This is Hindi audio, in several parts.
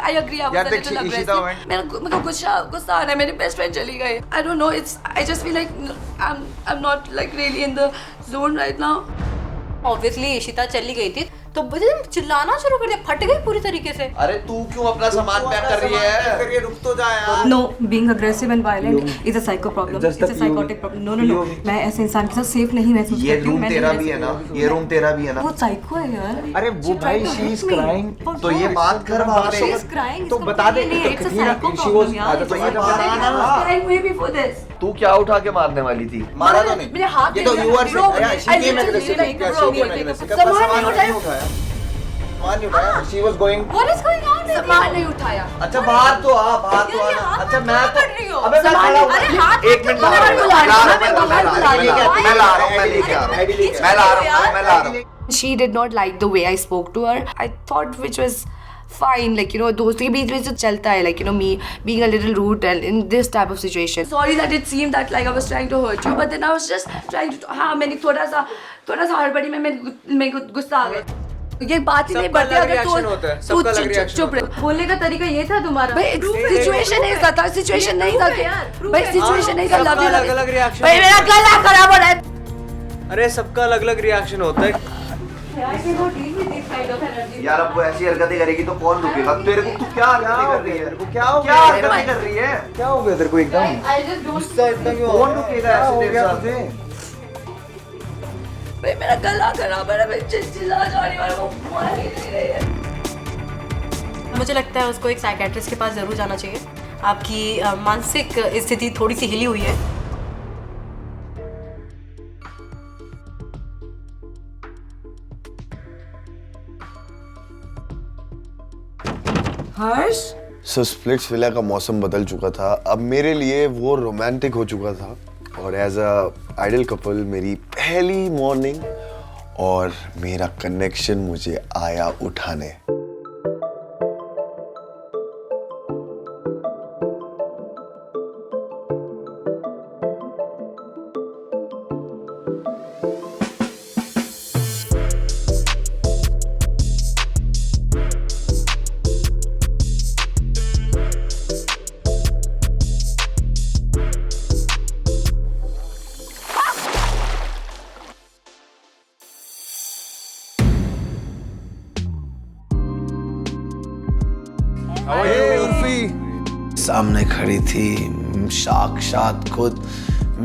I agree. I was a little aggressive. मेरे को गुस्सा आ रहा है. मेरी best friend चली गई. I don't know. I just feel like I'm not like really in the zone right now. Obviously Ishita चली गई थी तो चिल्लाना शुरू कर दिया, फट गई पूरी तरीके से. अरे तू क्यों अपना सामान पैक कर रही है? रुक तो जा यार. No, being aggressive and violent is a psycho problem. It's a psychotic problem. No. मैं ऐसे इंसान के साथ सेफ नहीं महसूस करती हूँ. ये रूम तेरा भी है ना? ये रूम तेरा भी है ना? वो साइको है यार. अरे वो भाई she is crying. तो ये बात कर वहाँ She is crying. तो बता दे. It's a psycho problem यार. तो ये बताना. Crying way before this. तू क्या उठा के मारने वाली थी? मारा तो नहीं. मेरे हाथ ये तो you are सामान नहीं उठाया. She was going. What is going on? सामान नहीं उठाया. अच्छा बाहर तो आ, बाहर तो आ. अच्छा मैं तो. अबे मैं खड़ा हूँ. एक मिनट बाहर. मैं ला रहा हूँ. She did not like the way I spoke to her. I thought which was fine, like you know, दोस्तों के बीच में जो चलता है, like you know, me being a little rude and in this type of situation. Sorry that it seemed that like I was trying to hurt you, but then I was just trying to. हाँ मैंने थोड़ा सा हड़बड़ी में मेरे को गुस्सा आ गया. ये बात ही नहीं बढ़ती अगर तू चुप रहे. बोलने का तरीका ये था तुम्हारा. भाई सिचुएशन नहीं था, सिचुएशन नहीं था. भाई सिचुएशन नहीं था. अलग रिएक्शन. भाई मेरा गला खराब हो रहा है. अरे सबका अलग अलग रिएक्शन होता है यार. अब वो ऐसी हरकतें करेगी तो कौन रुकेगा? तेरे को तू क्या हरकतें कर रही है? क्या हरकतें कर रही है? क्या हो गया तेरे को एकदम गुस्सा इतना क्यों? कौन रुकेगा ऐसे तेरे साथ? भाई मेरा गला खराब है. मैं चिल्ला जा रही हूं. वो मान ही नहीं रही है. मुझे लगता है उसको एक साइकेट्रिस्ट के पास जरूर जाना चाहिए. आपकी मानसिक स्थिति थोड़ी सी हिली हुई है. हर्ष सो स्प्लिट्स विला का मौसम बदल चुका था. अब मेरे लिए वो रोमांटिक हो चुका था और एज अ आइडल कपल मेरी पहली मॉर्निंग और मेरा कनेक्शन मुझे आया उठाने. सामने खड़ी थी साक्षात खुद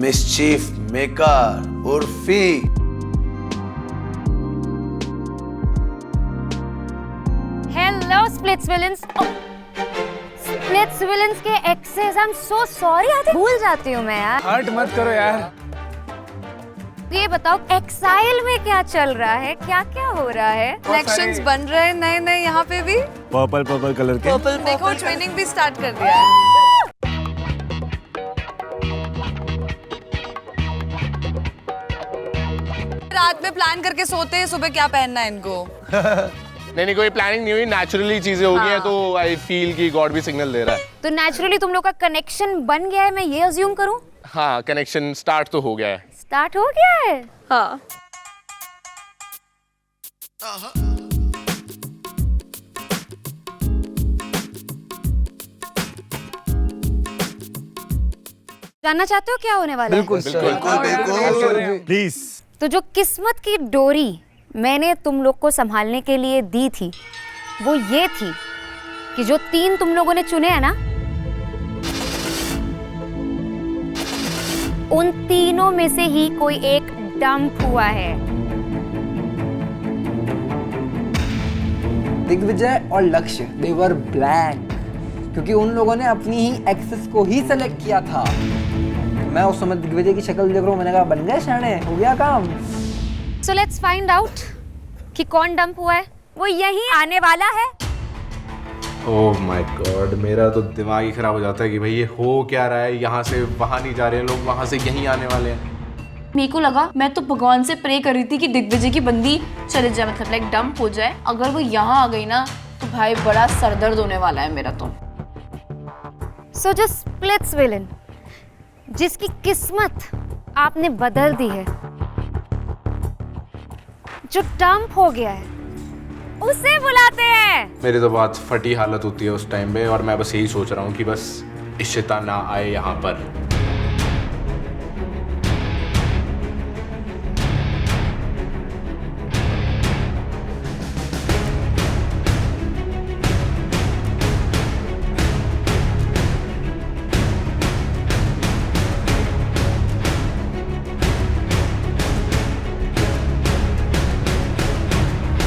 mischief maker Urfi. Hello splits villains. Splits villains के exes. I am so sorry. आते भूल जाती हूँ मैं यार. हर्ट मत करो यार. ये बताओ एक्साइल में क्या चल रहा है? क्या क्या हो रहा है? कनेक्शंस बन रहे हैं नए नए यहाँ पे भी. पर्पल कलर के. देखो ट्रेनिंग भी स्टार्ट कर दिया है. रात में प्लान करके सोते हैं, सुबह क्या पहनना है इनको. नहीं कोई प्लानिंग नहीं हुई. नेचुरली चीजें हो गई हैं तो आई फील कि गॉड भी सिग्नल दे रहा है. तो नेचुरली तुम लोग का कनेक्शन बन गया है, मैं ये अज्यूम करूं. हाँ कनेक्शन स्टार्ट तो हो गया है. स्टार्ट हो गया है. हाँ. जानना चाहते हो क्या होने वाला है? बिल्कुल प्लीज. तो जो किस्मत की डोरी मैंने तुम लोग को संभालने के लिए दी थी वो ये थी कि जो 3 तुम लोगों ने चुने हैं ना, उन तीनों में से ही कोई एक डंप हुआ है. दिग्विजय और लक्ष्य दे वर ब्लैंक क्योंकि उन लोगों ने अपनी ही एक्सेस को ही सेलेक्ट किया था. मैं उस समय दिग्विजय की शक्ल देख रहा हूँ. मैंने कहा बन गए शाणे, हो गया काम. सो लेट्स फाइंड आउट कि कौन डंप हुआ है. वो यही आने वाला है. Oh my God. मेरा तो दिमाग ही खराब हो जाता है कि भाई ये हो क्या रहा है. यहाँ से वहाँ नहीं जा रहे हैं लोग, वहाँ से यहीं आने वाले हैं. मेरे को लगा, मैं तो भगवान से प्रे कर रही थी कि दिग्विजय की बंदी चले जाए, मतलब लाइक डंप हो जाए. अगर वो यहाँ आ गई ना तो भाई बड़ा सरदर्द होने वाला है मेरा तो. सो जो स्प्लिट्स विलेन जिसकी किस्मत आपने बदल दी है, जो डंप हो गया है, उसे बुलाते हैं। मेरी तो बहुत फटी हालत होती है उस टाइम पे, और मैं बस यही सोच रहा हूँ कि बस इशिता ना आए यहाँ पर।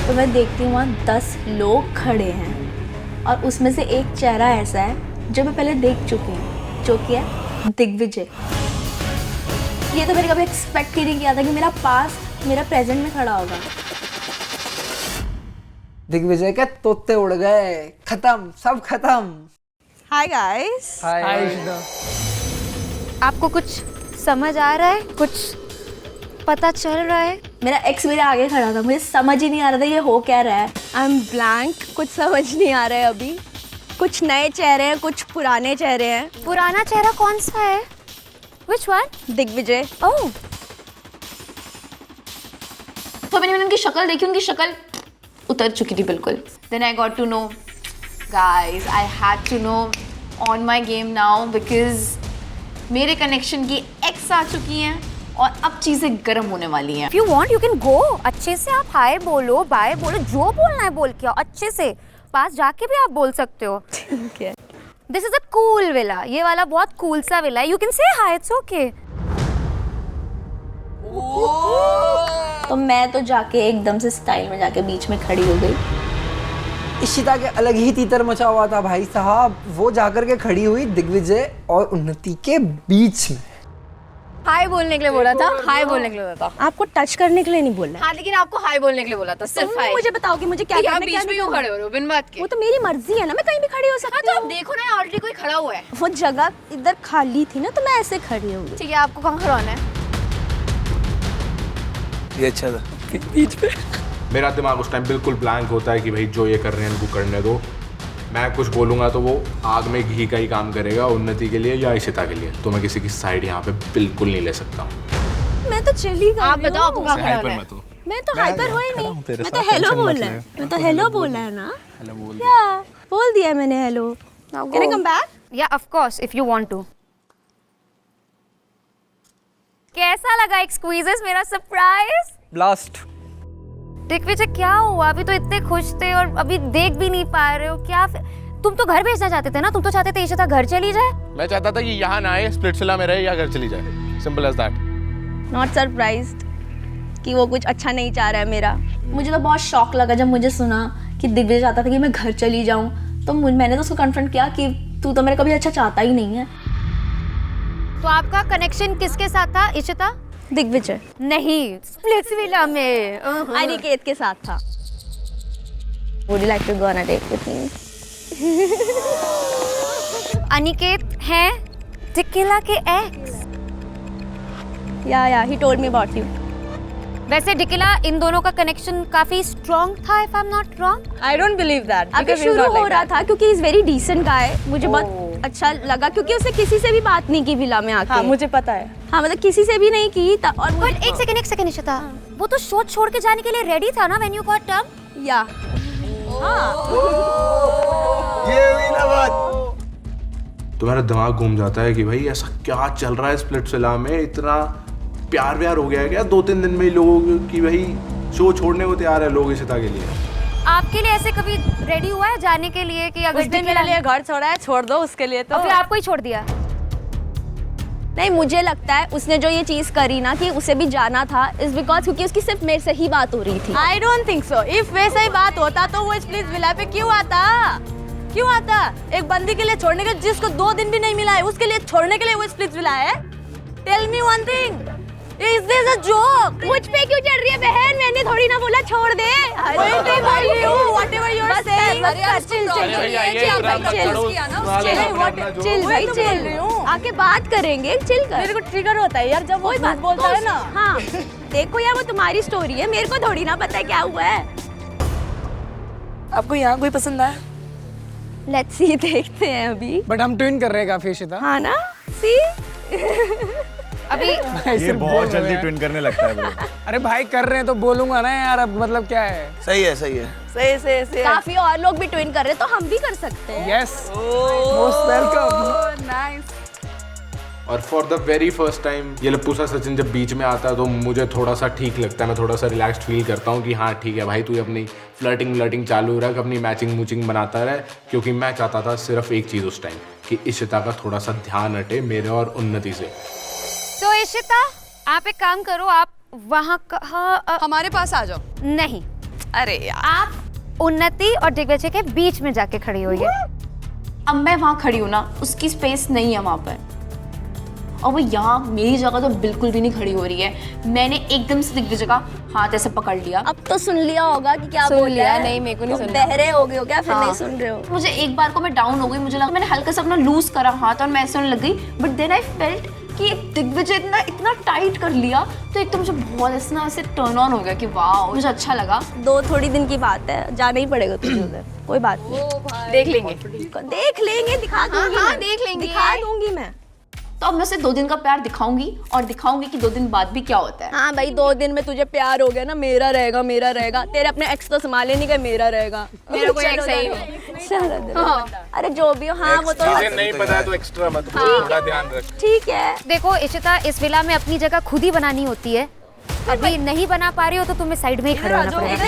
तो मैं देखती हूँ वहाँ 10 लोग खड़े हैं और उसमें से एक चेहरा ऐसा है जो मैं पहले देख चुकी हूँ, जो कि है दिग्विजय। ये तो मैंने कभी एक्सपेक्ट ही नहीं किया था कि मेरा पास्ट मेरा प्रेजेंट में खड़ा होगा। दिग्विजय के तोते उड़ गए, खत्म, सब खत्म। Hi guys. हाय। आपको कुछ समझ आ रहा है, कुछ पता चल रहा है? मेरा एक्स मेरे आगे खड़ा था, मुझे समझ ही नहीं आ रहा था ये हो क्या रहा है। आई एम ब्लैंक, कुछ समझ नहीं आ रहा है अभी। कुछ नए चेहरे हैं, कुछ पुराने चेहरे हैं। पुराना चेहरा कौन सा है? Which one? दिग्विजय। ओह, तो मैंने उनकी शक्ल देखी, उनकी शक्ल उतर चुकी थी बिल्कुल। Then I got to know guys, I had to know on my game now, because मेरे कनेक्शन की एक्स आ चुकी हैं और अब चीज़ें गर्म होने वाली हैं। if you want you can go। अच्छे से आप हाय बोलो, बाय बोलो, जो बोलना है बोल के आओ अच्छे से। पास जाके भी आप बोल सकते हो। ठीक है। This is a cool villa, ये वाला बहुत कूल सा विला है। You can say hi, it's okay. तो मैं तो जाके एकदम से स्टाइल में जाके बीच में खड़ी हो गई। इशिता के अलग ही तीतर मचा हुआ था भाई साहब। वो जाकर के खड़ी हुई दिग्विजय और उन्नति के बीच में। हाय बोलने के लिए बोला था, हाय बोलने के लिए बोला था। आपको टच करने के लिए नहीं बोलना। हाँ, लेकिन आपको हाय बोलने के लिए बोला था, सिर्फ तुम हाय। मुझे बताओ कि मुझे क्या करना है, क्या नहीं करना। खड़े हो रहे हो बिन बात के? वो तो मेरी मर्जी है ना, मैं कहीं भी खड़ी हो सकती तो हूँ। आप देखो ना, ऑलरेडी कोई खड़ा हुआ है। वो जगह इधर खाली थी ना, तो मैं ऐसे खड़ी हो गई। ठीक है, आपको कहाँ खड़ा होना है? ये अच्छा था। मेरा दिमाग उस टाइम बिल्कुल ब्लैंक होता है कि भाई जो ये कर रहे हैं इनको करने दो। मैं कुछ बोलूँगा तो वो आग में घी का ही काम करेगा, उन्नति के लिए या इशिता के लिए। तो मैं किसी की साइड यहाँ पे बिल्कुल नहीं ले सकता हूँ। मैं तो चली गई। आप बताओ आपको कहाँ खड़ा होना है? मैं तो हाइपर हुई नहीं, मैं तो हेलो बोलना है। मैं तो हेलो बोला है ना। हेलो बोल दिया। बोल दिया मैंने hello. Can I come back? या of course if you want to. कैसा लगा एक्सक्यूजेस मेरा सरप्राइज? ब्लास्ट। दिग्विजय क्या हुआ? अभी तो इतने खुश थे और अभी देख भी नहीं पा रहे हो क्या? तुम तो घर भेजना चाहते थे ना, तुम तो चाहते थे इशिता घर चली जाए। मैं चाहता था कि यहाँ ना आए, स्प्लिट्सविला में रहे या घर चली जाए। Simple as that. Not surprised कि वो कुछ अच्छा नहीं चाह रहा है मेरा। मुझे तो बहुत शॉक लगा जब मुझे सुना कि दिग्विजय चाहता था कि मैं घर चली जाऊं। तो मैंने तो उसको कन्फ्रंट किया कि तू तो मेरा कभी अच्छा चाहता ही नहीं है। तो आपका कनेक्शन किसके साथ था? इशिता? दिग्विजय नहीं, स्प्लिट्सविला में अनिकेत के साथ था। Would you like to go on a date with me? Aniket हैं टिकिला के x. Yeah, he told me about you. वैसे डिकिला इन दोनों का कनेक्शन काफी स्ट्रॉन्ग था, if I am not wrong. I don't believe that. अभी शुरू हो रहा था क्योंकि इज वेरी डिसेंट गाय। मुझे बहुत अच्छा लगा क्योंकि उसने किसी से भी बात नहीं की विला में आके। हाँ, मुझे पता है। हाँ, मतलब किसी से भी नहीं की था। और बट एक सेकंड इशिता, वो तो शो छोड़ के जाने के लिए रेडी था ना व्हेन यू गॉट टर्म? या ये हुई ना बात। तो मेरा दिमाग घूम जाता है कि भाई ऐसा क्या चल रहा है स्प्लिट्सविला में। इतना प्यार व्यार हो गया है क्या 2-3 दिन में ही लोगों की? भाई शो छोड़ने को तैयार है लोग इशिता के लिए। आपके लिए ऐसे कभी रेडी हुआ है जाने के लिए कि अगर उस दिन मेरे लिए घर छोड़ा है, छोड़ दो उसके लिए। तो फिर आपको ही छोड़ दिया? नहीं, मुझे लगता है उसने जो ये चीज करी ना कि उसे भी जाना था इज बिकॉज क्योंकि उसकी सिर्फ मेरे से ही बात हो रही थी। I don't think so. If वैसा ही बात होता तो वो स्प्लिट्सविला पे क्यों आता? क्यों आता? एक बंदी के लिए छोड़ने के, जिसको 2 दिन भी नहीं मिला है, उसके लिए छोड़ने के लिए वो स्प्लिट्सविला है? Tell me one thing, is this a joke? मुझ पे क्यों चढ़ रही है बहन? मैंने थोड़ी ना बोला छोड़ दे। Whatever you are saying. आके बात करेंगे, चिल कर। मेरे को ट्रिगर होता है यार जब वो बात बोलता है ना। हाँ, देखो यार वो तुम्हारी स्टोरी है, मेरे को थोड़ी ना पता है क्या हुआ है। आपको यहाँ कोई पसंद आया? लेट्स सी, देखते हैं अभी। बट हम ट्विन कर रहे हैं काफी इशिता। हाँ ना, सी अभी ये बहुत जल्दी ट्विन करने लगता है bro। अरे भाई कर रहे हैं तो बोलूंगा ना यार, अब मतलब क्या है। सही है सही है। सही काफी और लोग भी ट्विन कर रहे हैं तो हम भी कर सकते हैं। Yes, most welcome. नाइस। और for the very first time ये लप्पूसा सचिन जब बीच में आता है तो मुझे थोड़ा सा ठीक लगता है, मैं थोड़ा सा रिलैक्स्ड फील करता हूँ कि हाँ ठीक है भाई, तू अपनी फ्लर्टिंग चालू रख, अपनी मैचिंग बनाता रहे, क्योंकि मैं चाहता था सिर्फ एक चीज़ उस टाइम कि इशिता का थोड़ा सा ध्यान हटे मेरे और उन्नति से। तो इशिता आप एक काम करो, आप वहाँ हमारे पास आ जाओ। नहीं, अरे यार, आप उन्नति और दिग्विजय के बीच में जाके खड़ी हुई है। अब मैं वहाँ खड़ी हूँ ना, उसकी स्पेस नहीं है वहाँ पर, और वो यहाँ मेरी जगह तो बिल्कुल भी नहीं खड़ी हो रही है। मैंने एकदम से दिग्विजय का हाथ ऐसे पकड़ लिया। अब तो सुन लिया होगा कि क्या बोल रहा है। नहीं, मेरे को नहीं सुना। बहरे हो गए हो क्या? फिर नहीं सुन रहे हो? मुझे एक बार को मैं डाउन हो गई, मुझे लगा, मैंने हल्का सा अपना लूज करा हाथ और मैं ऐसे होने लग गई, बट देन आई फेल्ट कि दिग्विजय इतना टाइट कर लिया, तो एक तो मुझे बहुत ऐसे टर्न ऑन हो गया कि वाह, मुझे अच्छा लगा। थोड़ी दिन की बात है, जाना ही पड़ेगा तुझे उधर, कोई बात नहीं। देख लेंगे, दिखा दूंगी। हाँ, देख लेंगे, दिखा दूंगी मैं। तो अब मैं उसे 2 दिन का प्यार दिखाऊंगी और दिखाऊंगी कि 2 दिन बाद भी क्या होता है। हाँ भाई, 2 दिन में तुझे प्यार हो गया ना, मेरा रहेगा। तेरे अपने एक्स तो संभाले नहीं गए, मेरा रहेगा। मेरा कोई एक्स नहीं है। अरे जो भी हो, हाँ वो तो नहीं पता है तो एक्स्ट्रा मत, थोड़ा ध्यान रख। ठीक है। देखो इशिता, इस विला में अपनी जगह खुद ही बनानी होती है। अभी नहीं बना पा रही हो तो तुम्हें साइड में ही खड़े होना पड़ेगा।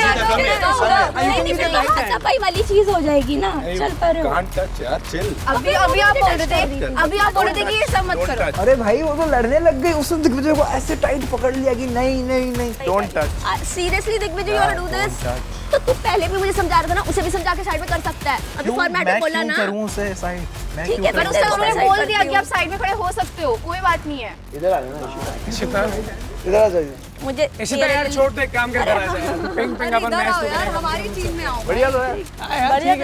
सफाई वाली चीज हो जाएगी ना। चल पर अभी आप बोल रहे थे कि ये सब मत करो। अरे भाई वो तो लड़ने लग गई, उसने दिग्विजय को ऐसे टाइट पकड़ लिया कि नहीं don't touch. Seriously Digvijay, you do this? तो तू पहले भी मुझे समझा रहा था ना, उसे भी समझा के साइड में कर सकता है। अभी फॉर्मेट में बोला ना। करूं उसे साइड? ठीक है, पर उसने बोल दिया कि आप साइड में खड़े हो सकते हो, कोई बात नहीं है। इधर आ जाना इशिता, इधर आ जाइए। मुझे इशिता यार छोड़ दे, काम कर रहा है। पिंग अपन मैच तो यार, हमारी चीज में आओ। बढ़िया तो है।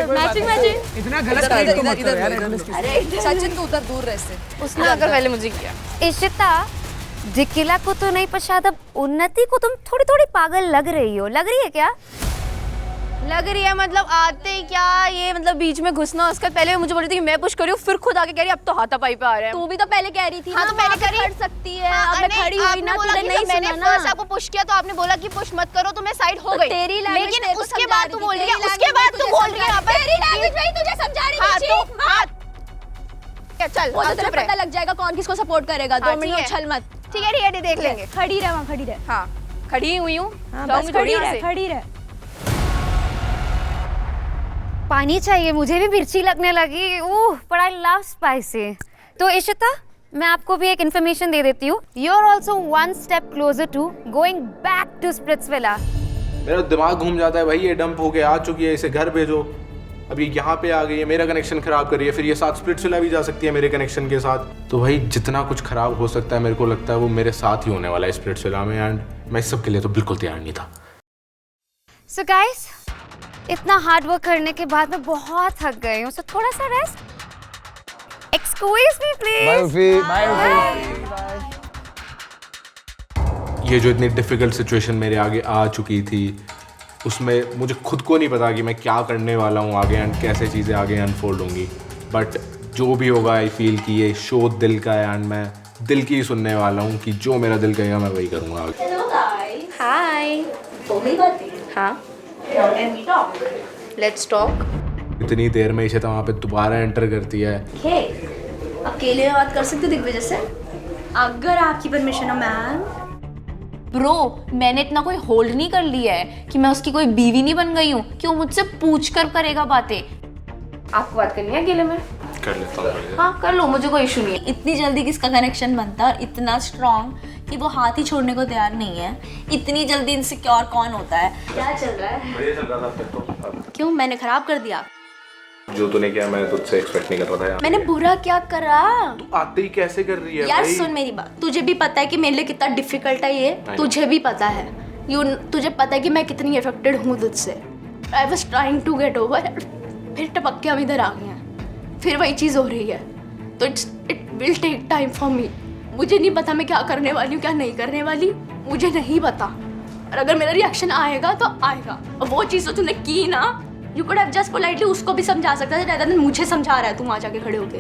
मैचिंग। इतना गलत टाइम को मत करो यार। अरे सचिन को उधर दूर रह से, उसने आकर पहले मुझे किया। इशिता, जिकिला को तो नहीं पछाता, उन्नति को तुम थोड़ी पागल लग रही है क्या? लग रही है मतलब आते ही क्या ये मतलब बीच में घुसना, उसका पहले मुझे बोल रही थी कि मैं पुश कर रही हूँ, फिर खुद आके कह रही अब तो हाथापाई पे आ रहे हैं। तू भी तो पहले कह रही थी। हाँ, तो पहले कर सकती है। अब मैं खड़ी हुई ना, तूने नहीं मैंने सुना ना। फर्स्ट आपको पुश किया तो आपने बोला कि पुश मत करो, तो मैं साइड हो गई। तेरी लैंग्वेज, लेकिन उसके बाद तू बोल रही है, तेरी लैंग्वेज में ही तुझे समझा रही थी। चल, वो तो तेरे पता लग जाएगा कौन किसको सपोर्ट करेगा। 2 मिनट उछल मत। ठीक है, देख लेंगे। खड़ी रह, वहाँ खड़ी रह। हाँ, खड़ी हुई हूँ, खड़ी रह। पानी चाहिए, मुझे भी मिर्ची लगने लगी। ओह, बट आई लव स्पाइसी। तो इशिता, मैं आपको भी एक इन्फॉर्मेशन दे देती हूँ। You are also 1 step closer to going back to Splitsvilla. मेरा दिमाग घूम जाता है भाई, ये डंप होके आ चुकी है, इसे घर भेजो। अब ये यहाँ पे आ गई है, मेरा कनेक्शन खराब कर रही है, फिर ये साथ स्प्लिट्सविला भी जा सकती है मेरे कनेक्शन के साथ। तो भाई जितना कुछ खराब हो सकता है मेरे को लगता है वो मेरे साथ ही होने वाला है स्प्लिट्सविला में, एंड मैं इस सब के लिए तो बिल्कुल तैयार नहीं था। सो गाइस, इतना हार्ड वर्क करने के बाद मैं बहुत थक गई हूँ, सो थोड़ा सा रेस्ट। Excuse me please. ये जो इतनी डिफिकल्ट सिचुएशन मेरे आगे आ चुकी थी, उसमें मुझे खुद को नहीं पता कि मैं क्या करने वाला हूँ आगे एंड कैसे चीज़ें आगे अनफोल्ड होंगी, बट जो भी होगा आई फील कि ये शो दिल का है एंड मैं दिल की ही सुनने वाला हूँ कि जो मेरा दिल कहेगा मैं वही करूँगा आगे। हाय, हाँ, लेट्स टॉक। इतनी देर में इशिता वहाँ पे दोबारा एंटर करती है। अकेले बात कर सकते हो दिग्विजय से, अगर आपकी परमिशन हो मैम। ब्रो, मैंने इतना कोई होल्ड नहीं कर लिया है कि मैं उसकी कोई बीवी नहीं बन गई हूँ कि वो मुझसे पूछ कर करेगा बातें। आपको बात करनी है अकेले में? कर लेता हूँ। हाँ कर लो, मुझे कोई इशू नहीं है। इतनी जल्दी किसका कनेक्शन बनता है और इतना स्ट्रॉन्ग कि वो हाथ ही छोड़ने को तैयार नहीं है। इतनी जल्दी इनसिक्योर कौन होता है? क्या चल रहा है? बढ़िया चल रहा था। क्यों, मैंने खराब कर दिया? जो तूने किया मैं तुझसे एक्सपेक्ट नहीं कर रहा था यार। मैंने बुरा क्या करा? तू आते ही कैसे कर रही है यार भाई? सुन मेरी बात, तुझे भी पता है कि मेरे लिए कितना डिफिकल्ट है ये, तुझे भी पता है। तुझे पता है कि मैं कितनी अफेक्टेड हूँ तुझसे। I was trying to get over, फिर टपक के हम इधर आ गए हैं, फिर वही चीज़ हो रही है। तो it will take time for me. मुझे नहीं पता मैं क्या करने वाली हूँ, क्या नहीं करने वाली, मुझे नहीं पता। और अगर मेरा रिएक्शन आएगा तो आएगा। और वो चीज़ तो तूने की ना, you could have just politely उसको भी समझा सकता था, ज़्यादा मुझे समझा रहा है तू वहाँ जाके खड़े होके।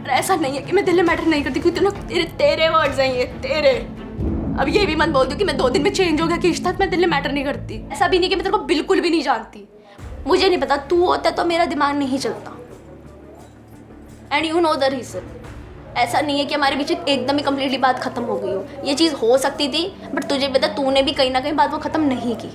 ऐसा नहीं है कि मैं दिल में मैटर नहीं करती, क्योंकि तेरे वर्ड्स हैं ये, तेरे। अब ये भी मत बोल दो कि मैं 2 दिन में चेंज हो गया कि इश्ता मैं दिल में मैटर नहीं करती। ऐसा भी नहीं कि मैं तेरे को बिल्कुल भी नहीं जानती। मुझे नहीं पता, तू होता तो मेरा दिमाग नहीं चलता। And you know the reason. ऐसा नहीं है कि हमारे बीच एकदम ही कम्प्लीटली बात खत्म हो गई हो। ये चीज़ हो सकती थी, बट तुझे पता तूने भी कहीं ना कहीं बात वो खत्म नहीं की।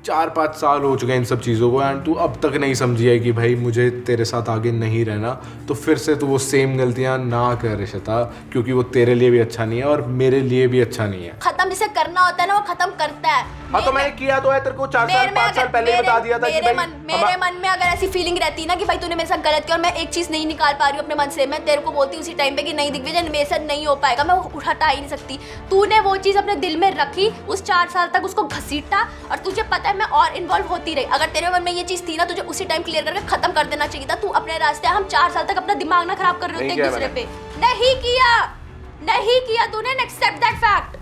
4-5 साल हो चुके हैं इन सब चीज़ों को एंड तू अब तक नहीं समझी है कि भाई मुझे तेरे साथ आगे नहीं रहना, तो फिर से तू वो सेम गलतियां ना कर इशिता, क्योंकि वो तेरे लिए भी अच्छा नहीं है और मेरे लिए भी अच्छा नहीं है। खत्म जिसे करना होता है ना वो खत्म करता है। हाँ तो मैंने किया तो है, तेरे को 4 साल 5 साल पहले ही बता दिया था कि भाई मेरे मन में अगर ऐसी फीलिंग रहती ना कि भाई तूने मेरे साथ गलत किया और मैं एक चीज नहीं निकाल पा रही हूँ अपने मन से, मैं तेरे को बोलती उसी टाइम पे कि नहीं दिग्विजय मेरे साथ नहीं हो पाएगा, मैं वो हटा ही नहीं सकती। तूने वो चीज अपने दिल में रखी, उस 4 साल तक उसको घसीटा और तुझे पता है मैं और इन्वॉल्व होती रही। अगर तेरे मन में ये चीज थी ना, तुझे उसी टाइम क्लियर करके खत्म कर देना चाहिए था। तू अपने रास्ते, हम 4 साल तक अपना दिमाग ना खराब कर रहे होते एक दूसरे पे। नहीं किया तूने, एक्सेप्ट दैट फैक्ट।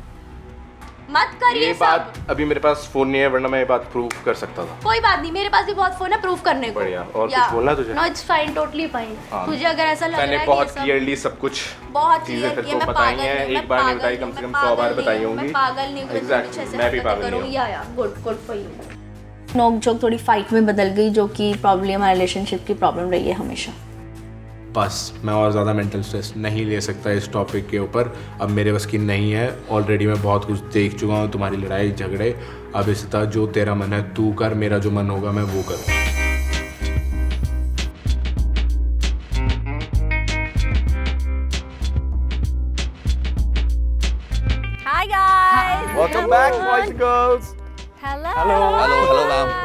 मत कर ये बात। अभी मेरे पास फोन नहीं है, वरना मैं ये बात प्रूव कर सकता था। कोई बात नहीं, मेरे पास भी बहुत फोन है प्रूव करने को। बढ़िया। और कुछ बोलना तुझे? No it's fine, totally fine. तुझे अगर ऐसा लग रहा है मैंने बहुत क्लियरली सब कुछ बहुत चीजें तेरे को बताई हैं, एक बार नहीं बताई, कम से कम 100 बार बताई होंगी। मैं पागल नहीं हूं, एग्जैक्टली, मैं भी पागल नहीं हूं। या गुड फॉर यू। नोक जोक थोड़ी फाइट में बदल गई, जो कि प्रॉब्लम हमारे रिलेशनशिप की प्रॉब्लम रही है हमेशा। बस मैं और ज़्यादा मेंटल स्ट्रेस नहीं ले सकता इस टॉपिक के ऊपर, अब मेरे बस की नहीं है। ऑलरेडी मैं बहुत कुछ देख चुका हूँ, तुम्हारी लड़ाई झगड़े। अब इशिता जो तेरा मन है तू कर, मेरा जो मन होगा मैं वो करूँ। Hi guys. Welcome back, boys and girls. Hello. Ma'am.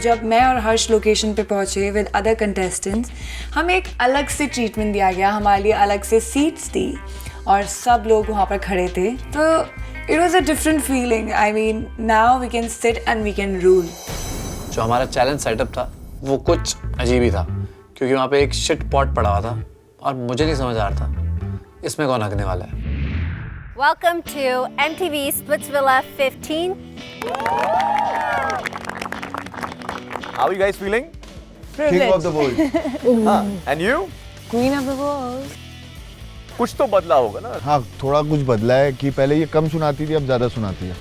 जब मैं और हर्ष लोकेशन पे पहुंचे विद अदर कंटेस्टेंट्स, हमें एक अलग से ट्रीटमेंट दिया गया, हमारे लिए अलग से सीट्स थी और सब लोग वहाँ पर खड़े थे। तो it was a different feeling. I mean now we can sit and we can rule. जो हमारा चैलेंज सेटअप था वो कुछ अजीब ही था, क्योंकि वहाँ पे एक शिट पॉट पड़ा हुआ था और मुझे नहीं समझ आ रहा था इसमें कौन हकने वाला है। Welcome to MTV Splitsvilla 15. How are you guys feeling? King of the world. And you? Queen of the world. कुछ तो बदला होगा ना? हाँ, थोड़ा कुछ बदला है कि पहले ये कम सुनाती थी, अब ज़्यादा सुनाती है।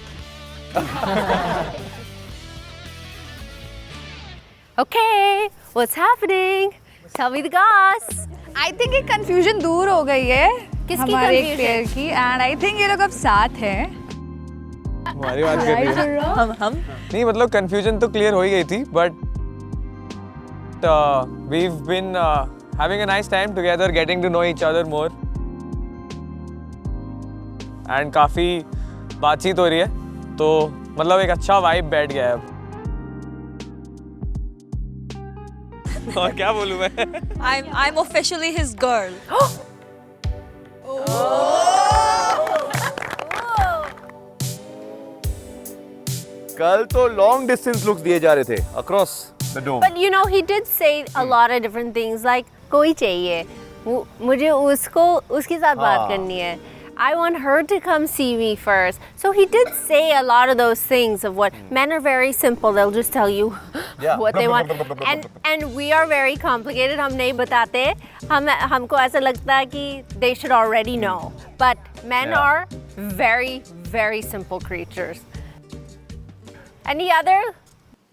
Okay, what's happening? Tell me the goss. I think एक confusion दूर हो गई है किसकी हमारे confusion? पेयर की, and I think ये लोग अब साथ हैं। हमारी बात कर रही है। हम नहीं मतलब कंफ्यूजन तो क्लियर हो ही गई थी, but we've been having a nice time together, getting to know each other more, and काफी बातचीत हो रही है, तो मतलब एक अच्छा वाइब बैठ गया है अब। और क्या बोलूं मैं? I'm officially his girl. कल तो लॉन्ग डिस्टेंस लुक्स दिए जा रहे थे across the dome. But you know, he did say a lot of different things like कोई चाहिए, मुझे उसको उसके साथ बात करनी है. I want her to come see me first. So he did say a lot of those things of what men are very simple. They'll just tell you what they want. And we are very complicated. हम नहीं बताते. हमको ऐसा लगता है कि they should already know. But men are very, very simple creatures. Any other?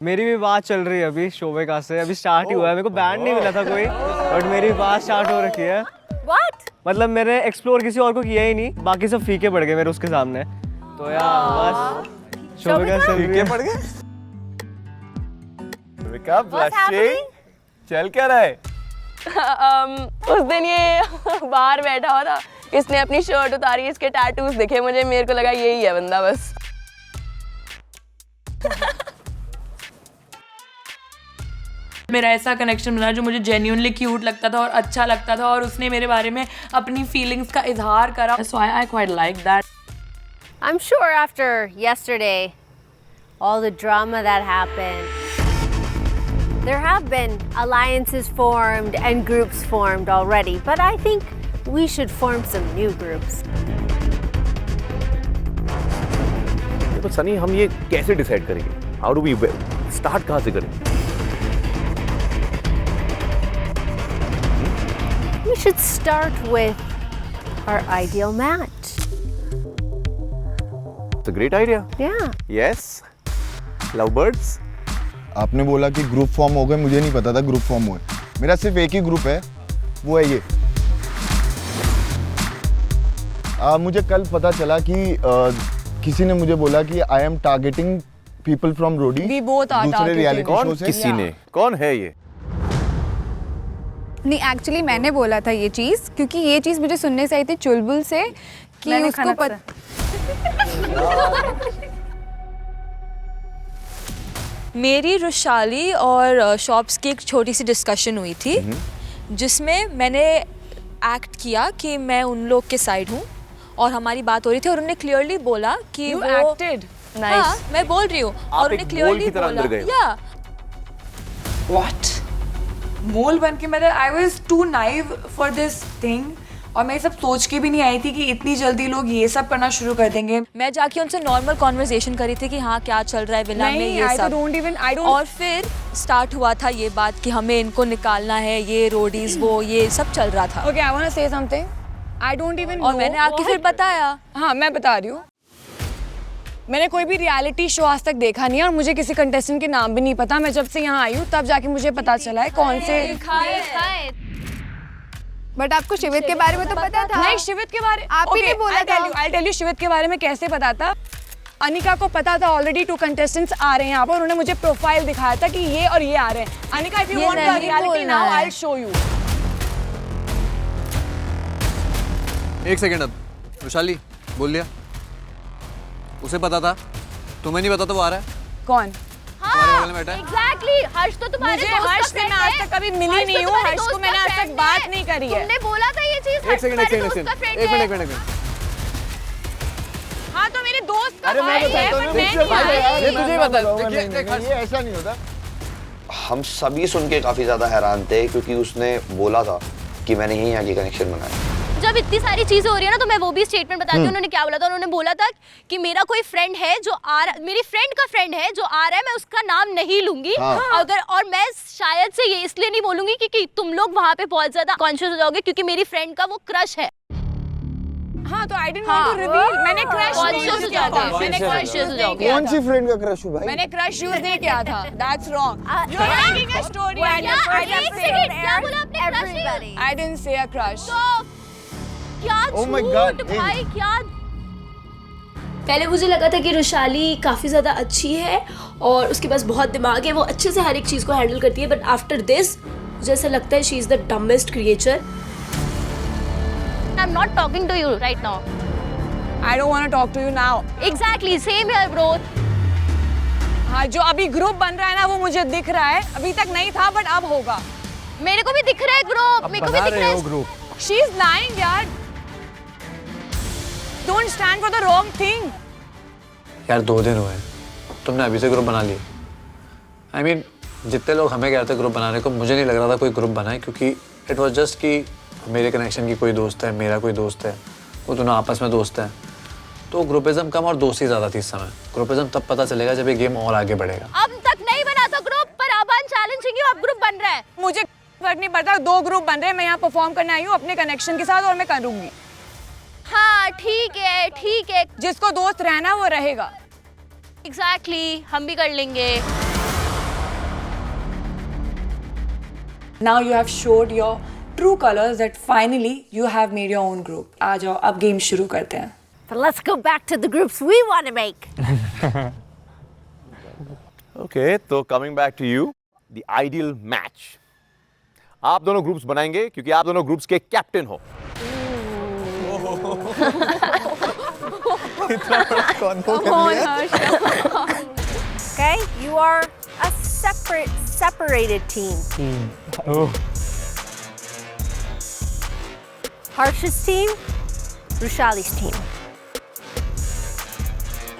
मेरी भी बात चल रही है अभी शोभिका से, अभी स्टार्ट ही हुआ है। मेरे को बैंड नहीं मिला था कोई, बट मेरी बात स्टार्ट हो रखी है। What? मतलब मैंने एक्सप्लोर किसी और को किया ही नहीं, बाकी सब फीके पड़ गए मेरे उसके सामने। तो यार बस शोभिका से फीके पड़ गए। शोभिका ब्लशिंग, चल क्या रहा है? उस दिन ये बाहर बैठा हुआ था, इसने अपनी शर्ट उतारी, इसके टैटूज दिखे मुझे, मेरे को लगा यही है बंदा बस। मेरा ऐसा कनेक्शन बना जो मुझे जेन्युइनली क्यूट लगता था और अच्छा लगता था, और उसने मेरे बारे में अपनी फीलिंग्स का इजहार करा. So I quite like that. I'm sure after yesterday, all the drama that happened, there have been alliances formed and groups formed already, but I think we should form some new groups. तो सनी, हम ये कैसे डिसाइड करेंगे? How do we start? कहाँ से करें? we should start with our ideal match. It's a great idea. Yeah. Yes. Lovebirds. आपने बोला कि ग्रुप फॉर्म हो गए, मुझे नहीं पता था ग्रुप फॉर्म हुए। मेरा सिर्फ एक ही ग्रुप है, वो है ये। मुझे कल पता चला कि किसी ने मुझे बोला कि I am targeting people from Roadies. दूसरे रियलिटी शो से। किसी ने? कौन है ये? नहीं, एक्चुअली मैंने बोला था ये चीज़, क्योंकि ये चीज़ मुझे सुनने से आई थी चुलबुल से कि उसको मेरी रुशाली और शॉप्स की एक छोटी सी डिस्कशन हुई थी जिसमें मैंने एक्ट किया कि मैं उन लोग के साइड हूँ और हमारी बात हो रही थी और उन्होंने क्लियरली बोला कि You वो acted. हाँ, मैं बोल रही हूँ और उन्होंने क्लियरली बोला या What? मोल बन के मतलब I was too naive for this thing और मैं सब सोच के भी नहीं आई थी कि इतनी जल्दी लोग ये सब करना शुरू कर देंगे। मैं जाके उनसे नॉर्मल कॉन्वर्सेशन करी थी कि हाँ क्या चल रहा है विला में ये सब और फिर स्टार्ट हुआ था ये बात कि हमें इनको निकालना है, ये रोडीज वो ये सब चल रहा था। Okay, I want to say something. I don't even और know मैंने आके फिर बताया। हाँ, मैं बता रही हूँ। मैंने कोई भी रियलिटी शो आज तक देखा नहीं है और मुझे किसी कंटेस्टेंट के नाम भी नहीं पता। मैं जब से यहाँ आई हूँ तब जाके मुझे पता चला है कौन से। बट आपको शिवित के बारे में तो पता था। नहीं, शिवित के बारे आप ही ने बोला था। I'll tell you शिवित के बारे में कैसे पता था। अनिका को पता था ऑलरेडी 2 कंटेस्टेंट्स आ रहे हैं यहाँ पर, उन्होंने मुझे प्रोफाइल दिखाया था कि ये और ये आ रहे हैं। Anika, if you want the reality now, I'll show you. एक सेकंड, अब रुशाली बोल लिया, उसे पता था, तुम्हें नहीं पता तो वो आ रहा है कौन? Exactly, हर्ष तो तुम्हारे दोस्त का friend है। हर्ष से मैं आज तक कभी मिली नहीं हूँ, हर्ष को मैंने आज तक बात नहीं करी है। तुमने बोला था ये चीज। एक सेकंड। हाँ तो मेरे दोस्त का अरे मैं बताता हूँ, ये तुझे बता। ये ऐसा नहीं होता। हम सभी सुन के काफी ज्यादा हैरान थे क्योंकि उसने बोला था कि मैंने यहीं आके कनेक्शन बनाया। जब इतनी सारी चीजें हो रही है ना तो मैं वो भी स्टेटमेंट बताती हूँ। उन्होंने क्या बोला था? उन्होंने बोला था कि मेरा कोई फ्रेंड है जो आ रहा, मेरी फ्रेंड का फ्रेंड है जो आ रहा है, मैं उसका नाम नहीं लूंगी। अगर और मैं शायद से ये इसलिए नहीं बोलूंगी क्योंकि तुम लोग वहाँ पे बहुत ज्यादा कॉन्शियस हो जाओगे क्योंकि मेरी फ्रेंड का वो क्रश है। हाँ तो I didn't want to reveal. मैंने क्रश कॉन्शियस हो जाओगे। कौन सी फ्रेंड का क्रश हो भाई? मैंने क्रश यूज नहीं किया था। That's wrong. You are making a story and क्या बोला आपने? Crush? I didn't say a crush. क्या झूठ भाई, क्या। पहले मुझे लगा था कि रुशाली काफ़ी ज़्यादा अच्छी है और उसके पास बहुत दिमाग है, वो अच्छे से हर एक चीज़ को हैंडल करती है, बट आफ्टर दिस मुझे ऐसा लगता है she is the dumbest creature. I am not talking to you right now. I don't want to talk to you now. Exactly, same here bro. हाँ, जो अभी ग्रुप बन रहा है ना वो मुझे दिख रहा है, अभी तक नहीं था बट अब होगा। मेरे को भी दिख रहा है ग्रुप, मेरे को भी दिख रहा है ग्रुप। शी इज लाइंग यार। Don't stand for the wrong thing. यार 2 दिन हुए, तुमने अभी से ग्रुप बना लिया। I mean, जितने लोग हमें कह रहे थे ग्रुप बनाने को, मुझे नहीं लग रहा था कोई ग्रुप बनाए, क्योंकि इट वॉज जस्ट कि मेरे कनेक्शन की कोई दोस्त है, मेरा कोई दोस्त है, वो दोनों आपस में दोस्त हैं, तो ग्रुपिज्म कम और दोस्ती ज़्यादा थी इस समय। ग्रुपिज्म तब पता चलेगा जब ये गेम और आगे बढ़ेगा। अब तक नहीं बना था ग्रुप, पर अब चैलेंजिंग अब ग्रुप बन रहा है। मुझे फर्क नहीं पड़ता, 2 ग्रुप बन रहे हैं, मैं यहाँ परफॉर्म करने आई हूँ अपने कनेक्शन के साथ और मैं करूँगी। हाँ ठीक है, ठीक है। जिसको दोस्त रहना वो रहेगा। एग्जैक्टली, हम भी कर लेंगे। Now you have showed your true colors that finally you have made your own group. आ जाओ, अब गेम शुरू करते हैं। But let's go back to the groups we want to make. Okay, तो coming back to you, the ideal match. आप दोनों ग्रुप्स बनाएंगे क्योंकि आप दोनों ग्रुप्स के कैप्टन हो। Okay, you are a separated team. Harsh's team, Rushali's team.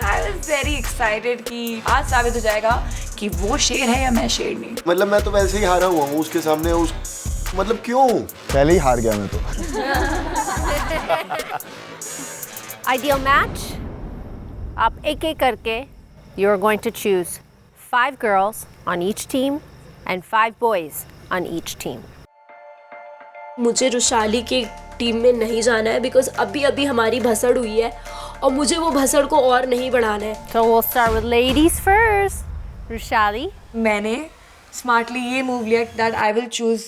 I was very excited कि आज साबित हो जाएगा कि वो शेर है या मैं शेर नहीं। मतलब मैं तो वैसे ही हारा हुआ हूँ उसके सामने, मतलब क्यों? पहले ही हार गया मैं तो। Ideal match. आप एक-एक करके you are going to choose 5 girls on each team and 5 boys on each team. मुझे रुशाली की टीम में नहीं जाना है बिकॉज अभी अभी हमारी भसड़ हुई है और मुझे वो भसड़ को और नहीं बढ़ाना है. So we'll start with ladies first. Rushali. मैंने स्मार्टली ये मूव लिया that I will choose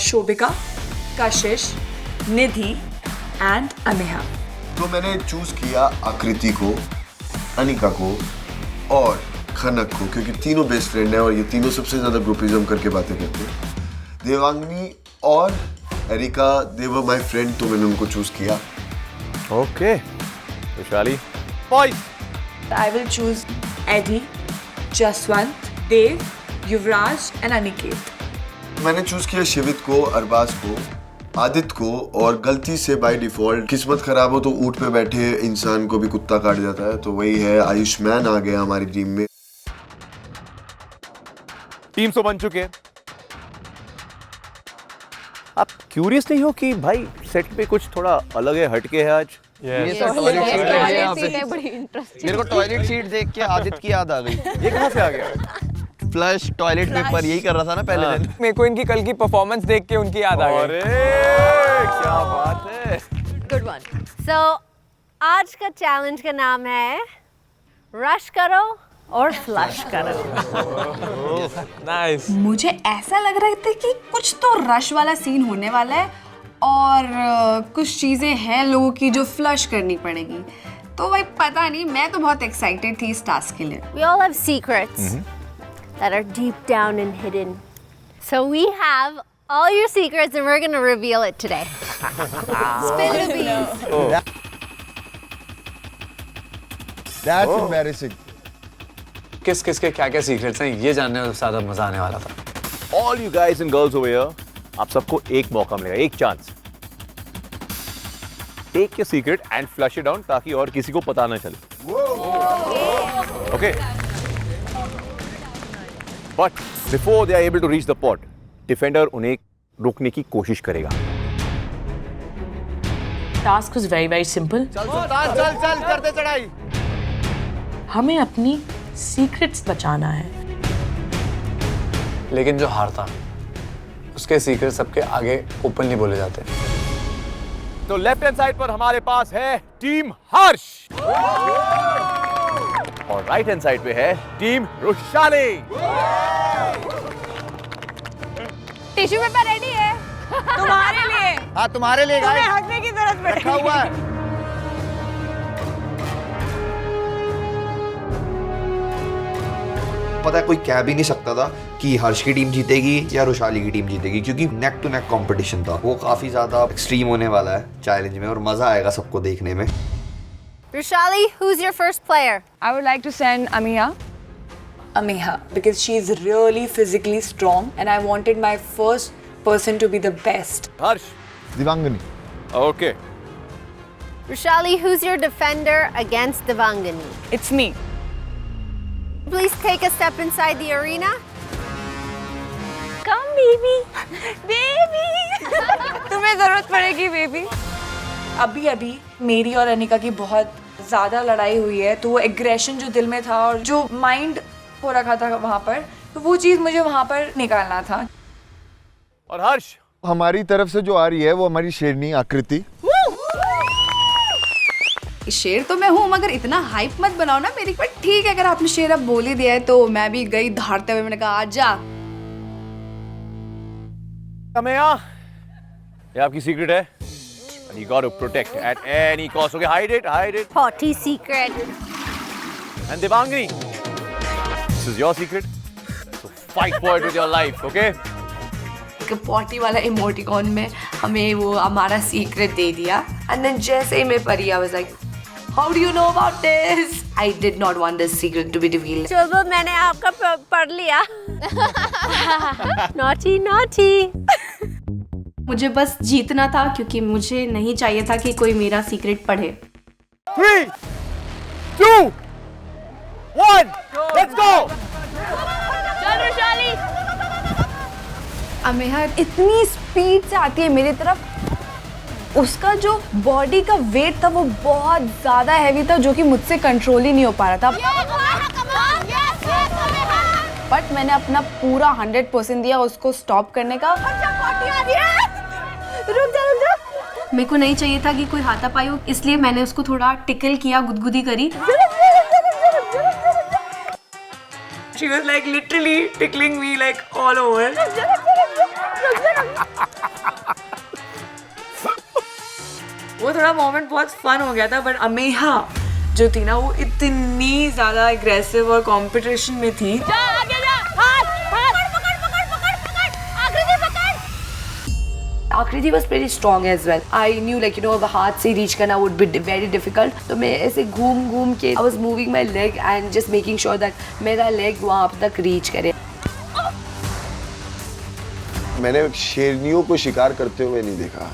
Shobhika, Kashish, Nidhi and Ameha. तो मैंने चूज किया आकृति को, अनिका को और खनक को, क्योंकि तीनों बेस्ट फ्रेंड हैं और ये तीनों सबसे ज्यादा ग्रुपिज्म करके बातें करते हैं. देवांगनी और Erica, they were my friend, तो मैंने उनको चूज किया. Okay Rushali. Boys. I will choose Eddie, Jaswant, Dev, Yuvraj and Aniket. मैंने चूज किया शिवित को, अरबाज को, आदित्य को, और गलती से बाय डिफॉल्ट किस्मत खराब हो तो ऊंट पे बैठे इंसान को भी कुत्ता काट जाता है, तो वही है आयुष्मान आ गया हमारी टीम में. टीम तो बन चुके हैं. आप क्यूरियस नहीं हो कि भाई सेट पे कुछ थोड़ा अलग है, हटके है आज? ये तो टॉयलेट सीट है यहाँ पे. बड़ी इंटरेस्टिंग. मेरे को टॉयलेट सीट देख के आदित्य की याद आ गई. ये कहाँ से आ गया? फ्लश टॉयलेट पेपर यही कर रहा था ना पहले दिन. मेरे को इनकी कल की परफॉर्मेंस देख के उनकी याद आ गई. अरे क्या बात है. Good one. So आज का चैलेंज का नाम है रश करो और फ्लश करो. नाइस. मुझे ऐसा लग रहा था कि कुछ तो रश वाला सीन होने वाला है और कुछ चीज़ें हैं लोगों की जो फ्लश करनी पड़ेगी. तो भाई पता नहीं, मैं तो बहुत एक्साइटेड थी इस टास्क के लिए. We all have secrets that are deep down and hidden. So we have all your secrets and we're going to reveal it today. Spill the beans. That's embarrassing. किस किस के क्या क्या सीक्रेट्स हैं ये जानने में ज़्यादा मजा आने वाला था. All you guys and girls over here, आप सबको एक मौका मिलेगा, एक chance. Take your secret and flush it down ताकि और किसी को पता ना चले. Okay. But before they are able to reach the pot, defender उन्हें रोकने की कोशिश करेगा. Task was very simple. चल करते चढ़ाई. हमें अपनी सीक्रेट्स बचाना है. लेकिन जो हारता उसके सीक्रेट सबके आगे ओपनली बोले जाते हैं. तो लेफ्ट हैंड साइड पर हमारे पास है टीम हर्ष और राइट हैंड साइड पे है team Rushali. Tissue paper ready है तुम्हारे लिए. हाँ तुम्हारे लिए तुम्हें हटने की जरूरत पड़ेगी. रखा हुआ है. पता है कोई कह भी नहीं सकता था कि हर्ष की टीम जीतेगी या रुशाली की टीम जीतेगी, क्योंकि नेक टू नेक कंपटीशन था. वो काफी ज्यादा एक्सट्रीम होने वाला है चैलेंज में और मजा आएगा सबको देखने में. Rushali, who's your first player? I would like to send Ameha, because she is really physically strong and I wanted my first person to be the best. Harsh. दिवांगनी. Okay. Rushali, who's your defender against Devangani? It's me. Please take a step inside the arena. Come baby. Baby. तुम्हें जरूरत पड़ेगी बेबी. अभी अभी मेरी और अनिका की बहुत ज़्यादा लड़ाई हुई है, तो वो एग्रेशन जो दिल में था और जो माइंड हो रखा था वहाँ पर, तो वो चीज़ मुझे वहाँ पर निकालना था. और हर्ष हमारी तरफ से जो आ रही है वो हमारी शेरनी आकृति. शेर तो मैं हूँ, मगर इतना हाइप मत बनाओ ना मेरी पर. ठीक है, अगर आपने शेर अब बोल ही दिया है तो मैं भी गई धारते हुए. मैंने कहा आजा. अमेया, ये आपकी सीक्रेट है and you got to protect at any cost. Okay, hide it. Potty secret. And Devangani, this is your secret. So fight for it with your life, okay? Potty वाला इमोटिकॉन में हमें वो हमारा सीक्रेट दे दिया. एंड देन जैसे ही मैं परी, I was like, how do you know about this? I did not want this secret to be revealed. चलो मैंने आपका पढ़ लिया. नॉटी. मुझे बस जीतना था क्योंकि मुझे नहीं चाहिए था कि कोई मेरा सीक्रेट पढ़े. 3, 2, 1, let's go. चल रुशाली. अमेहा इतनी स्पीड से आती है मेरी तरफ. उसका जो बॉडी का वेट था वो बहुत ज्यादा हैवी था, जो कि मुझसे कंट्रोल ही नहीं हो पा रहा था. बट मैंने अपना पूरा 100% दिया उसको स्टॉप करने का. रुक जा। मेरे को नहीं चाहिए था कि कोई हाथापाई हो, इसलिए मैंने उसको थोड़ा टिकल किया, गुदगुदी करी। She was like literally tickling me like all over. वो थोड़ा मोमेंट बहुत फन हो गया था, बट अमेहा जो थी ना वो इतनी ज्यादा एग्रेसिव और कंपटीशन में थी। आकृति was pretty strong as well. I knew like you know the हाथ से reach करना would be very difficult. तो मैं ऐसे घूम के I was moving my leg and just making sure that मेरा leg वहाँ तक reach करे. मैंने शेरनियों को शिकार करते हुए नहीं देखा.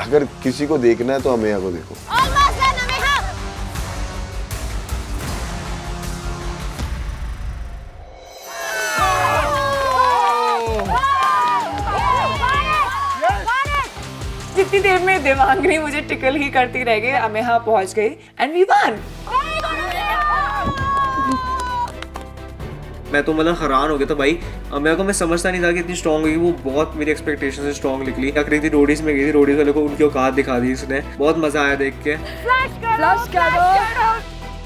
अगर किसी को देखना है तो अमेया को देखो. जितनी देर में देवांगनी मुझे टिकल ही करती रह गई, अमेहा पहुंच गई एंड वी वन. मैं तो मतलब हैरान हो गया था भाई. मेरे को मैं समझता नहीं था कि इतनी स्ट्रॉन्ग होगी. वो बहुत मेरी एक्सपेक्टेशन से स्ट्रॉन्ग निकली. आकृति रोडीज में गई थी, रोडीज वाले को उनकी औकात दिखा दी इसने. बहुत मजा आया देख के.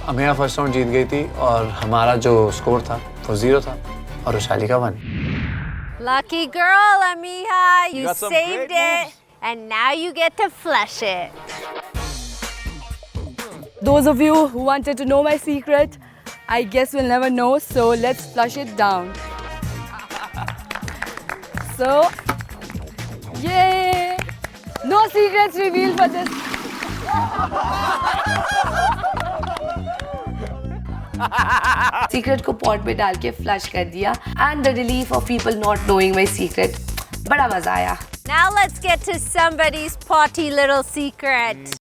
अमेया फर्स्ट राउंड जीत गई थी और हमारा जो स्कोर था वो 0 था और वैशाली का 1. Lucky girl, Amiha. You saved it. And now you get to flush it. Those of you who wanted to know my secret, I guess we'll never know, so let's flush it down. So, yay! No secrets revealed for this. Secret को पॉट में डाल के फ्लश कर दिया. And the relief of people not knowing my secret. बड़ा मजा आया. Now let's get to somebody's potty little secret.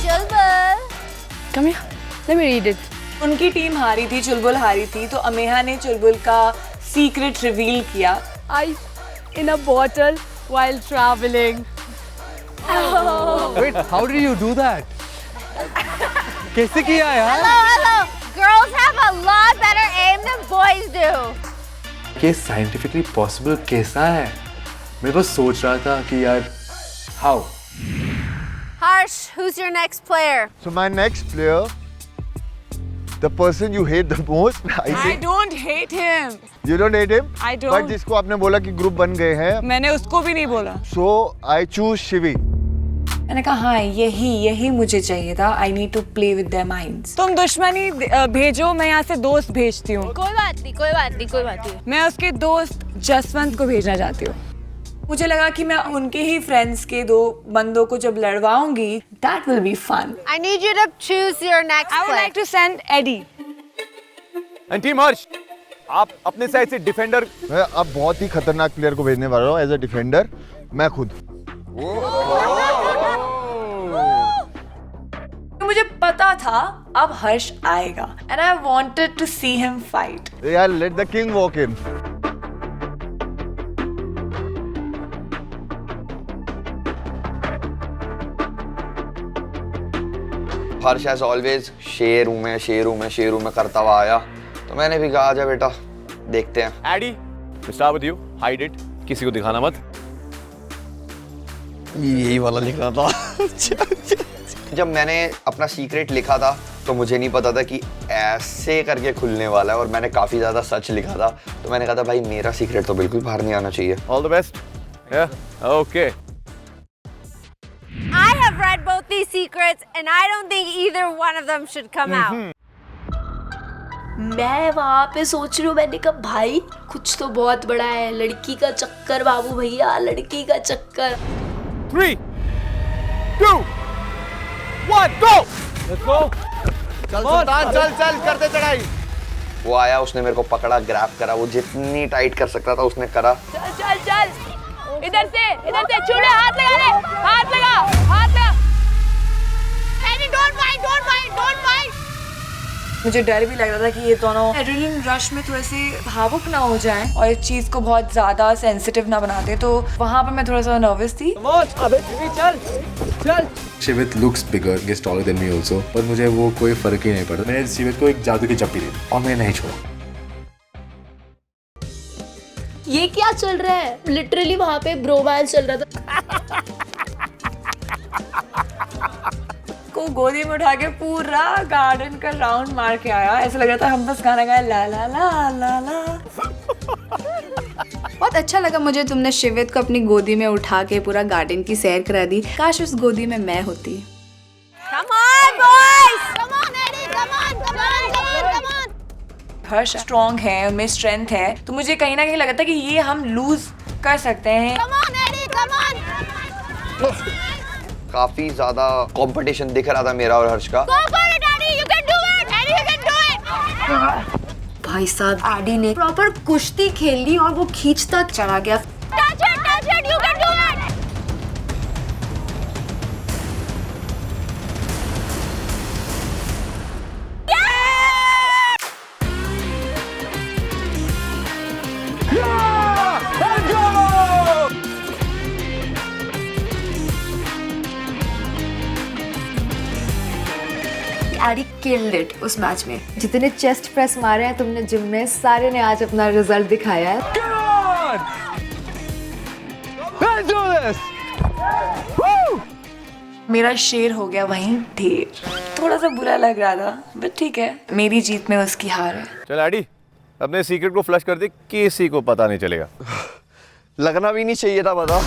Chulbul. Come here. Let me read it. उनकी टीम हारी थी, चुलबुल हारी थी, तो अमेहा ने चुलबुल का सीक्रेट रिवील किया. Ice in a bottle while traveling. Wait, how did you do that? कैसे किया यार? Hello. Girls have a lot better aim than boys do. ये साइंटिफिकली पॉसिबल कैसा है? मैं बस सोच रहा था कि यार how? Harsh, who's your next player? So my next player, the person you hate the most, I think. don't hate him. You don't hate him? I don't. But जिसको आपने बोला कि ग्रुप बन गए हैं. मैंने उसको भी नहीं बोला. So I choose Shivi. मैंने कहा हाँ यही मुझे चाहिए था. I need to play with their minds. तुम दुश्मनी भेजो, मैं यहाँ से दोस्त भेजती हूँ. कोई बात नहीं. मैं उसके दोस्त जसवंत को भेजना चाहती हूँ. मुझे लगा कि मैं उनके ही फ्रेंड्स के 2 बंदों को जब लड़वाऊंगी, that will be fun. I need you to choose your next I would like to send Eddie. And team हर्ष, आप अपने साइड से डिफेंडर. मैं अब बहुत ही खतरनाक प्लेयर को भेजने वाला हूँ एज अ डिफेंडर. मैं खुद. मुझे पता था अब हर्ष आएगा and I wanted to see him fight. यार let the king walk in. Harsh as always शेर हूँ मैं करता हुआ आया, तो मैंने भी कहा आजा बेटा देखते हैं. Eddie, start with you. Hide it, किसी को दिखाना मत. यही वाला लिखना था. जब मैंने अपना सीक्रेट लिखा था तो मुझे नहीं पता था कि ऐसे करके खुलने वाला है, और मैंने काफी ज्यादा सच लिखा था, तो मैंने कहा था भाई मेरा सीक्रेट तो बिल्कुल बाहर नहीं आना चाहिए. All the best. Okay. I have read both these secrets and I don't think either one of them should come out. मैं वहाँ पे सोच रही हूँ, मैंने कहा भाई कुछ तो बहुत बड़ा है. लड़की का चक्कर बाबू भैया, लड़की का चक्कर. 3, 2, 1, go. Let's go. चल सुल्तान, चल करते चढ़ाई. वो आया, उसने मेरे को पकड़ा, ग्रैब करा, वो जितनी टाइट कर सकता था उसने करा. चल इधर से छूले, हाथ लगा ले. Don't fight. मुझे डर भी लग रहा था कि ये दोनों एड्रेनलिन रश में थोड़े से भावुक ना हो जाएं और इस चीज को बहुत ज्यादा सेंसिटिव ना बनाते, तो वहाँ पर मैं थोड़ा सा नर्वस थी. चल. शिवित looks bigger, gets taller than me also, पर मुझे वो कोई फर्क ही नहीं पड़ा. मैंने शिवित को एक जादू की चप्पी दी और मैं नहीं छोड़ा. ये क्या चल रहा है? लिटरली वहां पे ब्रोमांस चल रहा था। को गोदी में उठा के पूरा गार्डन का राउंड मार के आया, ऐसा लग रहा था हम बस गाना गाया ला ला ला ला ला। बहुत अच्छा लगा मुझे, तुमने शिवित को अपनी गोदी में उठा के पूरा गार्डन की सैर करा दी। काश उस गोदी में मैं होती। Come on, boys! Come on, Eddie! Come on, come on, come on, come on! Harsh strong है, उनमें स्ट्रेंथ है, तो मुझे कहीं ना कहीं लगा था कि ये हम लूज कर सकते हैं। Come on, Eddie! Come on! काफी ज्यादा कंपटीशन दिख रहा था मेरा और हर्ष का। Go for it, Eddie! You can do it! Eddie, you can do it! भाई साहब, एडी ने प्रॉपर कुश्ती खेली और वो खींच तक चला गया। Touch it! You can do it! Eddie killed it उस मैच में। जितने चेस्ट प्रेस मारे हैं तुमने जिम में, सारे ने आज अपना रिजल्ट दिखाया है। मेरा शेर हो गया वहीं ढेर। थोड़ा सा बुरा लग रहा था, बट ठीक है, मेरी जीत में उसकी हार है। चल एडी, अपने सीक्रेट को फ्लश कर दे, किसी को पता नहीं चलेगा। लगना भी नहीं चाहिए था, बताओ।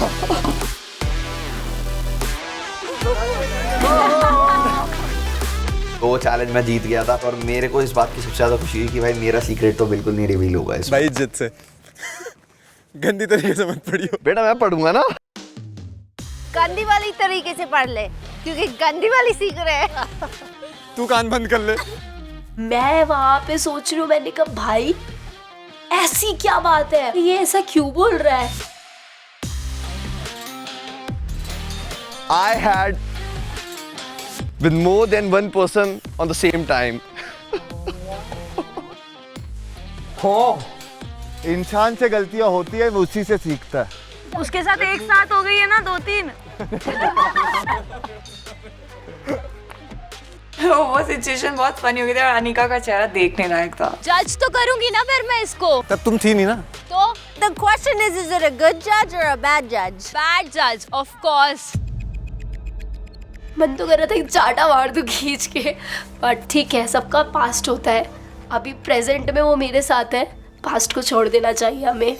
तो वो चैलेंज मैं जीत गया था और मेरे को इस बात की सबसे ज्यादा खुशी हुई कि भाई मेरा सीक्रेट तो बिल्कुल नहीं रिवील होगा इसमें। भाई इज्जत से गंदी तरीके से मत पढ़ियो। बेटा मैं पढ़ूंगा ना। गंदी वाली तरीके से पढ़ ले, क्योंकि गंदी वाली सीख रहे हैं। तू कान बंद कर ले। मैं वहां पे सोच रही हूँ, मैंने कहा भाई ऐसी क्या बात है, ये ऐसा क्यों बोल रहा है? I had with more than one person on the same time. हो, इंसान से गलतियां होती है, वो उसी से सीखता है। उसके साथ एक साथ हो गई है ना 2-3। वो सिचुएशन बहुत फनी हो गई थी और अनिका का चेहरा देखने लायक था। जज तो करूंगी ना फिर मैं इसको। तब तुम थी नहीं ना। तो the question is it a good judge or a bad judge? Bad judge, of course. मन तो कर रहा था एक चाटा मार दूं खींच के, बट ठीक है, सबका पास्ट होता है। अभी प्रेजेंट में वो मेरे साथ है, पास्ट को छोड़ देना चाहिए हमें।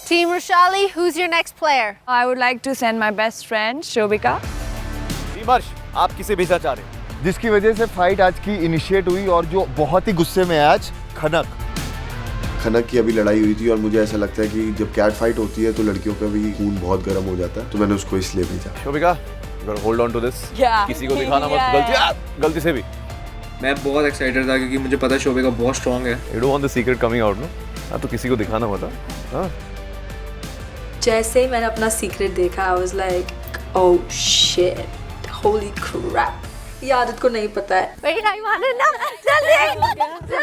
Team Roshali, who's your next player? I would like to send my best friend Shobika. Team Harsh, आप किसे भेजना चाह रहे हैं? जिसकी वजह से फाइट आज की इनिशिएट हुई और जो बहुत ही गुस्से में है आज, खनक। खनक की अभी लड़ाई हुई थी और मुझे ऐसा लगता है कि जब कैट फाइट होती है तो लड़कियों का भी खून बहुत गर्म हो जाता है, तो मैंने उसको इसलिए भेजा। Shobhika, hold on to this. किसी को दिखाना मत, गलती से भी। मैं बहुत एक्साइटेड था क्योंकि मुझे पता है शोभिका बहुत स्ट्रांग है। You don't want the secret coming out, no? हाँ, तो किसी को दिखाना मत। हाँ। जैसे ही मैंने अपना सीक्रेट देखा, I was like, oh shit, holy crap, ये आदत को नहीं पता है। Wait, I want to know.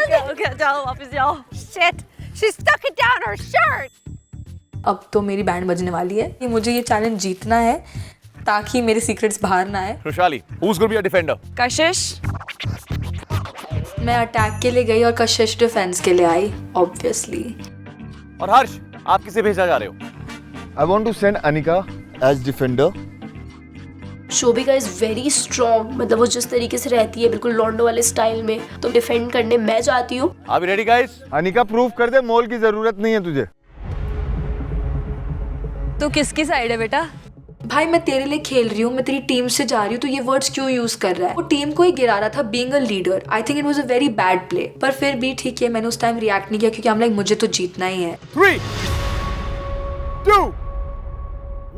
जल्दी जाओ, वापस जाओ। Shit, she stuck it down her shirt. अब तो मेरी बैंड बजने वाली है कि मुझे ये चैलेंज जीतना है ताकि मेरे सीक्रेट्स बाहर ना आए। रोशाली, who's going to be a defender? कशिश। मैं अटैक के लिए गई और कशिश डिफेंस के लिए आई, ऑब्वियसली। और हर्ष, आप किसे भेजना चाह रहे हो? I want to send Anika as defender. Shobhika is very strong, मतलब वो जिस तरीके से रहती है बिल्कुल लॉन्डो वाले स्टाइल में, तो डिफेंड करने मैं जाती हूँ। Are we ready, guys? Anika prove कर दे, मोल की जरूरत नहीं है तुझे। तो किसकी साइड है बेटा? भाई मैं तेरे लिए खेल रही हूँ, मैं तेरी टीम से जा रही हूँ, तो ये वर्ड्स क्यों यूज कर रहा है? वो टीम को ही गिरा रहा था being a leader. I think it was a very bad play, पर फिर भी ठीक है, मैंने उस टाइम रिएक्ट नहीं किया क्योंकि हम लाइक मुझे तो जीतना ही है। 3, 2,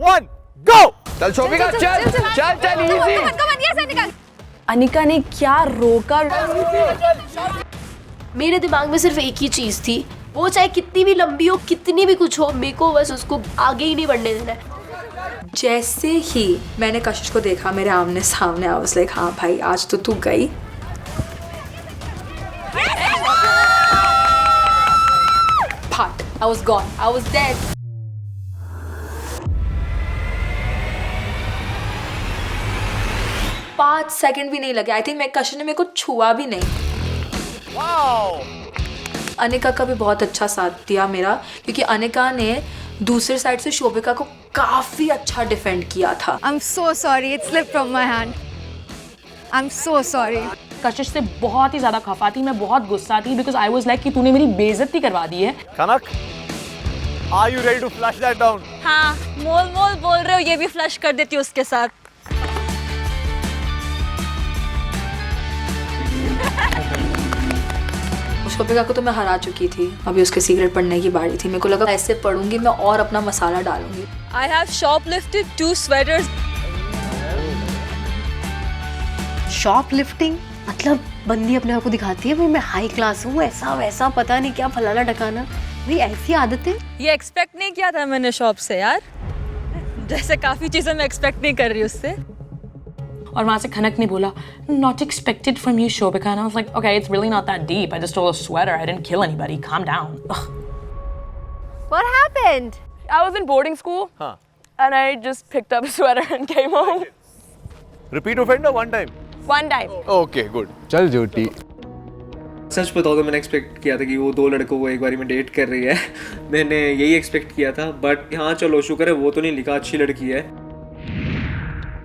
1, go! चल शोभिका, चल इजी। अनिका ने क्या रोका? मेरे दिमाग में सिर्फ एक ही चीज थी, वो चाहे कितनी भी लंबी हो, कितनी भी कुछ हो, मेरे को बस उसको आगे ही नहीं बढ़ने देना है। जैसे ही मैंने कशिश को देखा मेरे आमने सामने, आई वाज लाइक हाँ भाई आज तो तू गई। फट, I was gone, I was dead. पाँच सेकंड भी नहीं लगे। आई थिंक मैं कशिश ने मेरे को छुआ भी नहीं। Wow! अनिका का भी बहुत अच्छा साथ दिया मेरा, क्योंकि अनिका ने दूसरे साइड से शोभिका को काफी अच्छा डिफेंड किया था। I'm so sorry, it slipped from my hand. I'm so sorry. कशिश से बहुत ही ज्यादा खफा थी, मैं बहुत गुस्सा थी बिकॉज आई वाज लाइक कि तूने मेरी बेइज्जती करवा दी है। कनक, are you ready to flush that down? हाँ, मोल मोल बोल रहे हो, ये भी फ्लश कर देती हूँ उसके साथ। शोभिका को तो मैं हरा चुकी थी, अभी उसके सीक्रेट पढ़ने की बारी थी। मेरे को लगा ऐसे पढ़ूंगी मैं और अपना मसाला डालूंगी। I have shoplifted 2 sweaters. Shoplifting मतलब बंदी अपने आप को दिखाती है भाई मैं हाई क्लास हूँ, ऐसा वैसा पता नहीं क्या फलाना ढकाना, भाई ऐसी आदतें। ये एक्सपेक्ट नहीं किया था मैंने शॉप से यार, जैसे काफी चीजें मैं एक्सपेक्ट नहीं कर रही उससे। और वहां से खनक ने बोला not expected from you Shobhika and I was like okay it's really not that deep, I just stole a sweater, I didn't kill anybody, calm down. Ugh. What happened? I was in boarding school and I just picked up a sweater and came home. Repeat offender one time? One time. Okay, good. चल झूठी। सच बताओ तो मैंने एक्सपेक्ट किया था कि वो 2 लड़कों को एक बारी में डेट कर रही है। मैंने यही एक्सपेक्ट किया था, बट हाँ चलो शुक्र है वो तो नहीं लिखा, अच्छी लड़की है।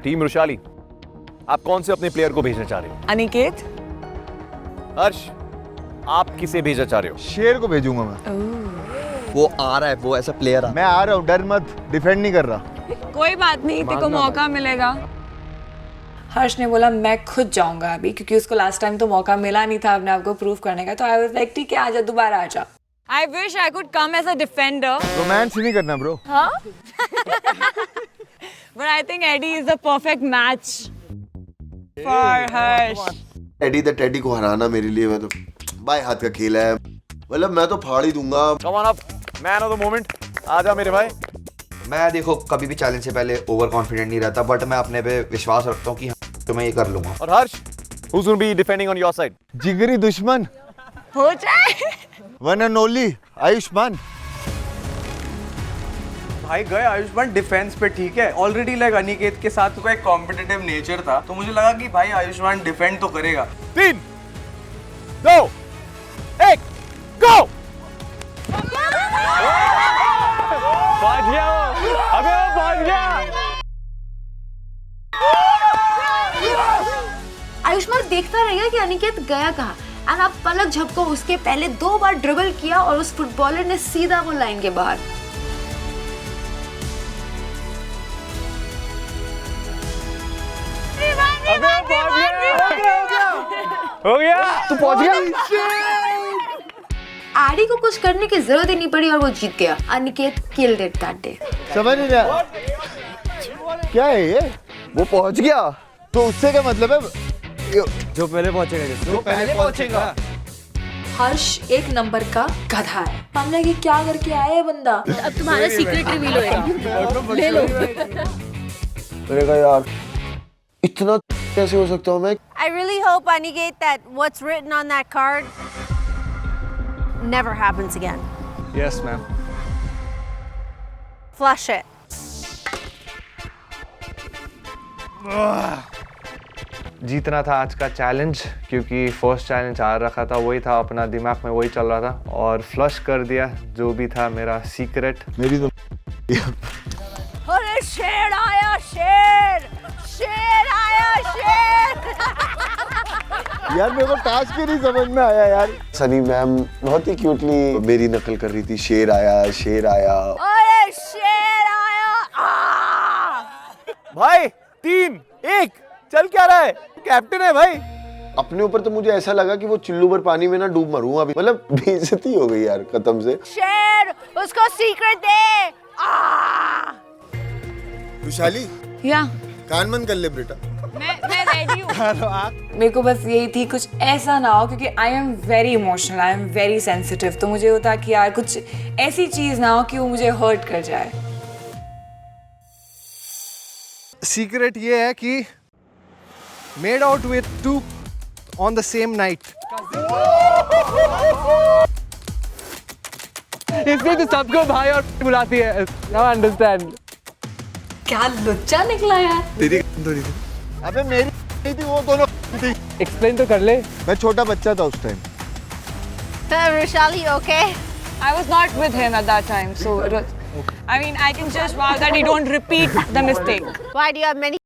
टीम रुशाली, आप कौन से अपने प्लेयर को भेजना चाह रहे हो? अनिकेत। हर्ष, आप किसे भेजना चाह रहे हो? शेर को भेजूंगा मैं। वो आ रहा है, वो ऐसा प्लेयर मैं आ रहा हूँ, डर मत, डिफेंड नहीं कर रहा। कोई बात नहीं, तेरे को मौका मिलेगा। हर्ष ने बोला मैं खुद जाऊंगा अभी, क्योंकि उसको लास्ट टाइम तो मौका मिला नहीं था अपने आप को प्रूव करने का, तो आई वाज लाइक ठीक है आजा, दोबारा आजा। I wish I could come as a defender. Romance नहीं करना ब्रो। हाँ? But I think Eddie is the perfect match for Harsh. Eddie the teddy को हराना मेरे लिए मतलब बाय हाथ का खेल है, मतलब मैं तो फाड़ ही दूंगा। Come on up, man of the moment, आजा मेरे भाई। मैं देखो कभी भी चैलेंज से पहले ओवर कॉन्फिडेंट नहीं रहता, बट मैं अपने पे विश्वास रखता हूँ कि तो मैं ये कर लूंगा। और हर्ष, who's going to be defending on your side? जिगरी दुश्मन हो जाए। One and only Ayushman. भाई गए आयुष्मान डिफेंस पे, ठीक है ऑलरेडी लाइक अनिकेत के साथ तो एक कॉम्पिटिटिव नेचर था, तो मुझे लगा कि भाई आयुष्मान डिफेंड तो करेगा। 3, 2, 1, go! पहुंच गया वो, अबे वो पहुंच गया। आयुष्मान देखता रहेगा कि अनिकेत गया कहाँ, एंड आप पलक झपको उसके पहले 2 बार ड्रिबल किया और उस फुटबॉलर ने सीधा वो लाइन के बाहर। हो गया, तू पहुंच गया। आडी को कुछ करने की जरूरत ही नहीं पड़ी और वो जीत गया। Aniket killed it that day. समझ नहीं रहा क्या है ये? वो पहुंच गया तो उससे क्या मतलब है? जो पहले पहुंचेगा, जो पहले पहुंचेगा। हर्ष एक नंबर का गधा है। हमने कि क्या करके आया है बंदा। अब तुम्हारा सीक्रेट रिवील होएगा, ले लो। मैंने कहा यार इतना कैसे हो सकता हूँ मैं? I really hope, Aniket, that what's written on that card never happens again. Yes, ma'am. Flush it. जीतना था आज का चैलेंज, क्योंकि फर्स्ट चैलेंज हार रखा था, वही था अपना दिमाग में वही चल रहा था, और फ्लश कर दिया जो भी था मेरा सीक्रेट। मेरी तो अरे शेर आया, शेर शेर आया, शेर। यार मेरे को टास्क ही नहीं समझ में आया यार। सनी मैम बहुत ही क्यूटली मेरी नकल कर रही थी, शेर आया शेर आया। अरे शेर आया। भाई 3, 1, चल क्या रहा है? कैप्टन है भाई। अपने ऊपर तो मुझे ऐसा लगा कि वो चिल्लू भर पानी में ना डूब मरूं अभी, मतलब बेइज्जती हो गई यार खत्म से। शेर उसको सीक्रेट दे। विशाली या कान बंद कर ले बेटा। मैं रेडी हूँ। मेरे को बस यही थी कुछ ऐसा ना हो, क्योंकि I am very emotional, I am very sensitive, तो मुझे होता कि यार कुछ ऐसी चीज ना हो कि वो मुझे हर्ट कर जाए। सीक्रेट ये है कि made out with 2 on the same night. इसलिए तो सबको भाई और बुलाती है। Now understand. क्या लुच्चा निकला यार। दीदी अबे मेरी नहीं थी, वो दोनों थी। एक्सप्लेन तो कर ले। मैं छोटा बच्चा था उस time. Roshali, okay? I was not with him at that time, so it was. I mean, I can just vow that you don't repeat the mistake. Why do you have many?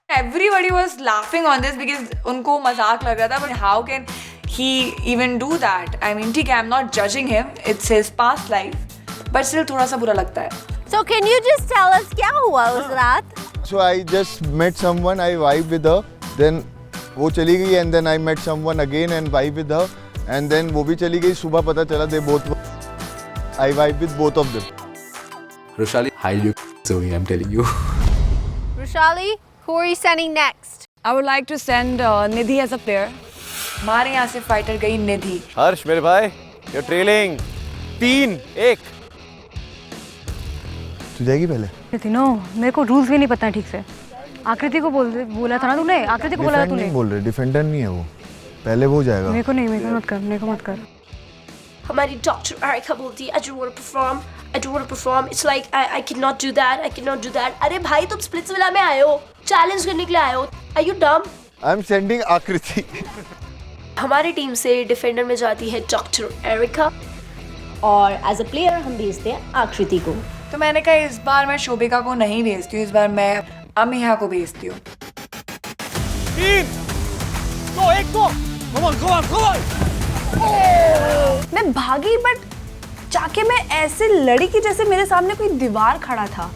Everybody was laughing on this because उनको मजाक लग रहा था, but how can he even do that? I mean, ठीक है, I'm not judging him. It's his past life, but still थोड़ा सा बुरा लगता है. So can you just tell us क्या हुआ उस रात? So I just met someone, I vibed with her, then वो चली गई and then I met someone again and vibed with her and then वो भी चली गई. सुबह पता चला they both. I vibe with both of them. Roshali, highly sorry, I'm telling you. Roshali, who are you sending next? I would like to send Nidhi as a player. हमारे यहाँ से फाइटर गई निधि. हर्ष मेरे भाई, you're trailing 3-1. तू जाएगी पहले? नो, मेरे को रूल्स भी नहीं पता है ठीक से. आकृति को बोला था ना तूने? आकृति को बोला था तूने? नहीं बोल रहे, डिफेंडर नहीं है वो. पहले वो जाएगा. मेरे को मत कर. हमारी डॉक्टर आरिका बोलती I don't want to perform. It's like I cannot do that. अरे भाई तुम स्प्लिट्सविला में आए हो, चैलेंज करने के लिए आए हो. Are you dumb? I'm sending आकृति. हमारी टीम से डिफेंडर में जाती है डॉक्टर एरिका और एज अ प्लेयर हम भेजते हैं आकृति को. तो मैंने कहा इस बार मैं शोभिका को नहीं भेजती हूँ, इस बार मैं अमीहा को भेजती हूँ. 3-2-1 Come on. मैं भागी बट जाके मैं ऐसे लड़ी कि जैसे मेरे सामने कोई दीवार खड़ा था.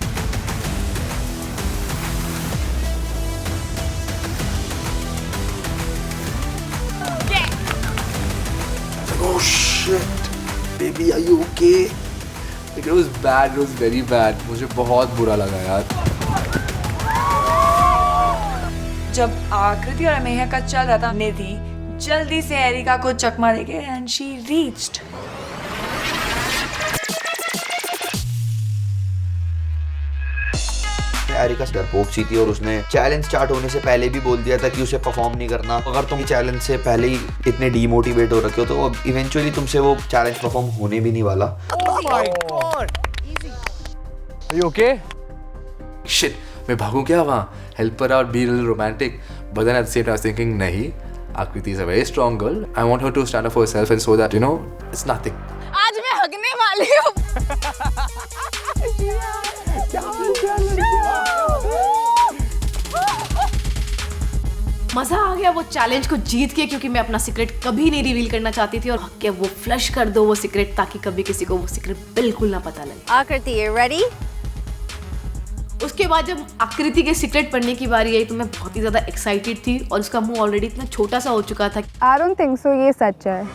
Oh shit, baby, are you okay? It was bad, it was very bad. मुझे बहुत बुरा लगा यार. जब आकृति और अमीहा का चल रहा था, निधि जल्दी से एरिका को चकमा देके एंड शी रीच्ड. एरिका डरपोक सी थी और उसने चैलेंज स्टार्ट होने से पहले भी बोल दिया था कि उसे परफॉर्म नहीं करना. अगर तुम चैलेंज से पहले ही इतने डीमोटिवेट हो रखे हो तो इवेंचुअली तुमसे वो चैलेंज परफॉर्म होने भी नहीं वाला. Oh my God. Are you okay? Shit, मैं भागूं क्या वहाँ? Help her out, be a little romantic. But then at the same time I was thinking, नहीं. Akriti is a very strong girl. I want her to stand up for herself and show that, you know, it's nothing. आज मैं हगने वाली हूँ. मजा आ गया वो चैलेंज को जीत के, क्योंकि मैं अपना सीक्रेट कभी नहीं रिवील करना चाहती थी और क्या वो फ्लश कर दो वो सीक्रेट ताकि कभी किसी को वो सीक्रेट बिल्कुल ना पता लगे. आकृति, you ready? उसके बाद जब आकृति के सीक्रेट पढ़ने की बारी आई तो मैं बहुत ही ज्यादा एक्साइटेड थी और उसका मुंह ऑलरेडी इतना छोटा सा हो चुका था. I don't think so, ये सच है.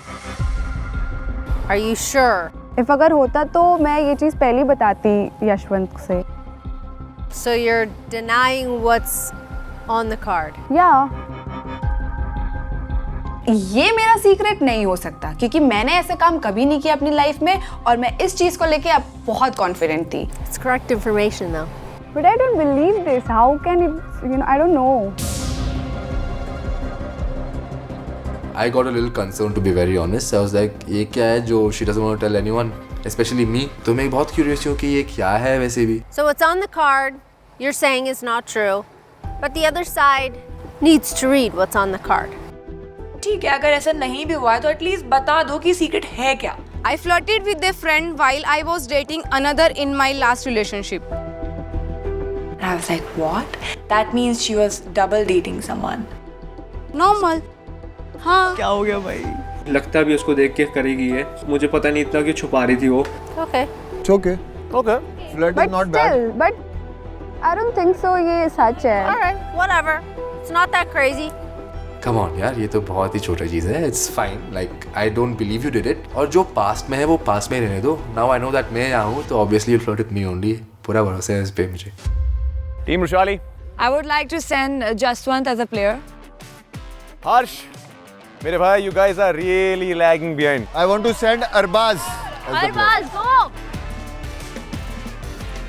Are you sure? If अगर होता तो मैं ये चीज़ पहले बताती यशवंत से. So you're denying what's on the card? Yeah. ये मेरा सीक्रेट नहीं हो सकता क्योंकि मैंने ऐसे काम कभी नहीं किया अपनी लाइफ में और मैं इस चीज़ को लेके अब बहुत कॉन्फिडेंट थी. It's correct information though. But I don't believe this. How can it, you know, I don't know. I got a little concerned, to be very honest. I was like, ये क्या है जो she doesn't want to tell anyone, especially me. तो मैं बहुत curious हूँ कि ये क्या है वैसे भी. So what's on the card you're saying is not true, but the other side needs to read what's on the card. ठीक है, अगर ऐसा नहीं भी हुआ है तो एटलीस्ट बता दो कि सीक्रेट है क्या. I flirted with their friend while I was dating another in my last relationship. And I was like, what? That means she was double dating someone. Normal. हाँ. क्या हो गया भाई? लगता भी उसको देख के करेगी है. मुझे पता नहीं इतना कि छुपा रही थी वो. Okay. It's okay. Okay. Flirt is not Still, bad. but I don't think so. ये सच है. All right, whatever. It's not that crazy. Come on यार, ये तो बहुत ही छोटा चीज़ है. It's fine. Like I don't believe you did it. और जो past में है वो past में ही रहने दो. Now I know that मैं यहाँ हूँ तो obviously you'll flirt with me only. पूरा भरोसा है इस पे मुझे. Team Roshali. I would like to send Jaswant as a player. Harsh. मेरे भाई, you guys are really lagging behind. I want to send Arbaz. Arbaz, go!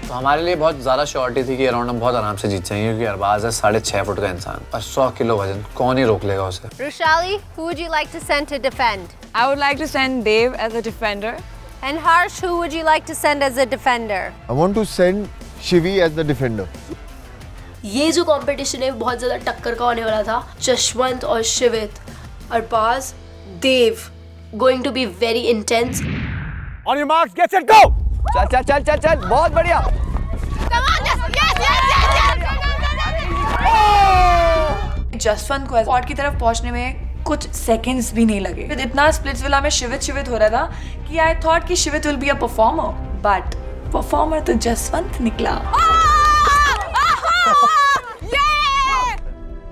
तो हमारे लिए बहुत ज़्यादा श्योरिटी थी कि अराउंड हम बहुत आराम से जीत जाएंगे क्योंकि अरबाज है 6.5 फुट का इंसान और 100 किलो वजन, कौन ही रोक लेगा उसे. Roshali, who would you like to send to defend? I would like to send Dev as a defender. And Harsh, who would you like to send as a defender? I want to send Shivi as the defender. ये जो कंपटीशन है बहुत ज़्यादा टक्कर का होने वाला था जशवंत और शिवित. Arbaaz, Dev, going to be very intense. On your marks, get set, go! चल चल चल चल चल, बहुत बढ़िया. जसवंत को स्पॉट की तरफ पहुंचने में कुछ सेकंड्स भी नहीं लगे. इतना स्प्लिट्सविला में शिवित हो रहा था कि आई थॉट कि Shivit will be a performer, but performer तो जसवंत निकला.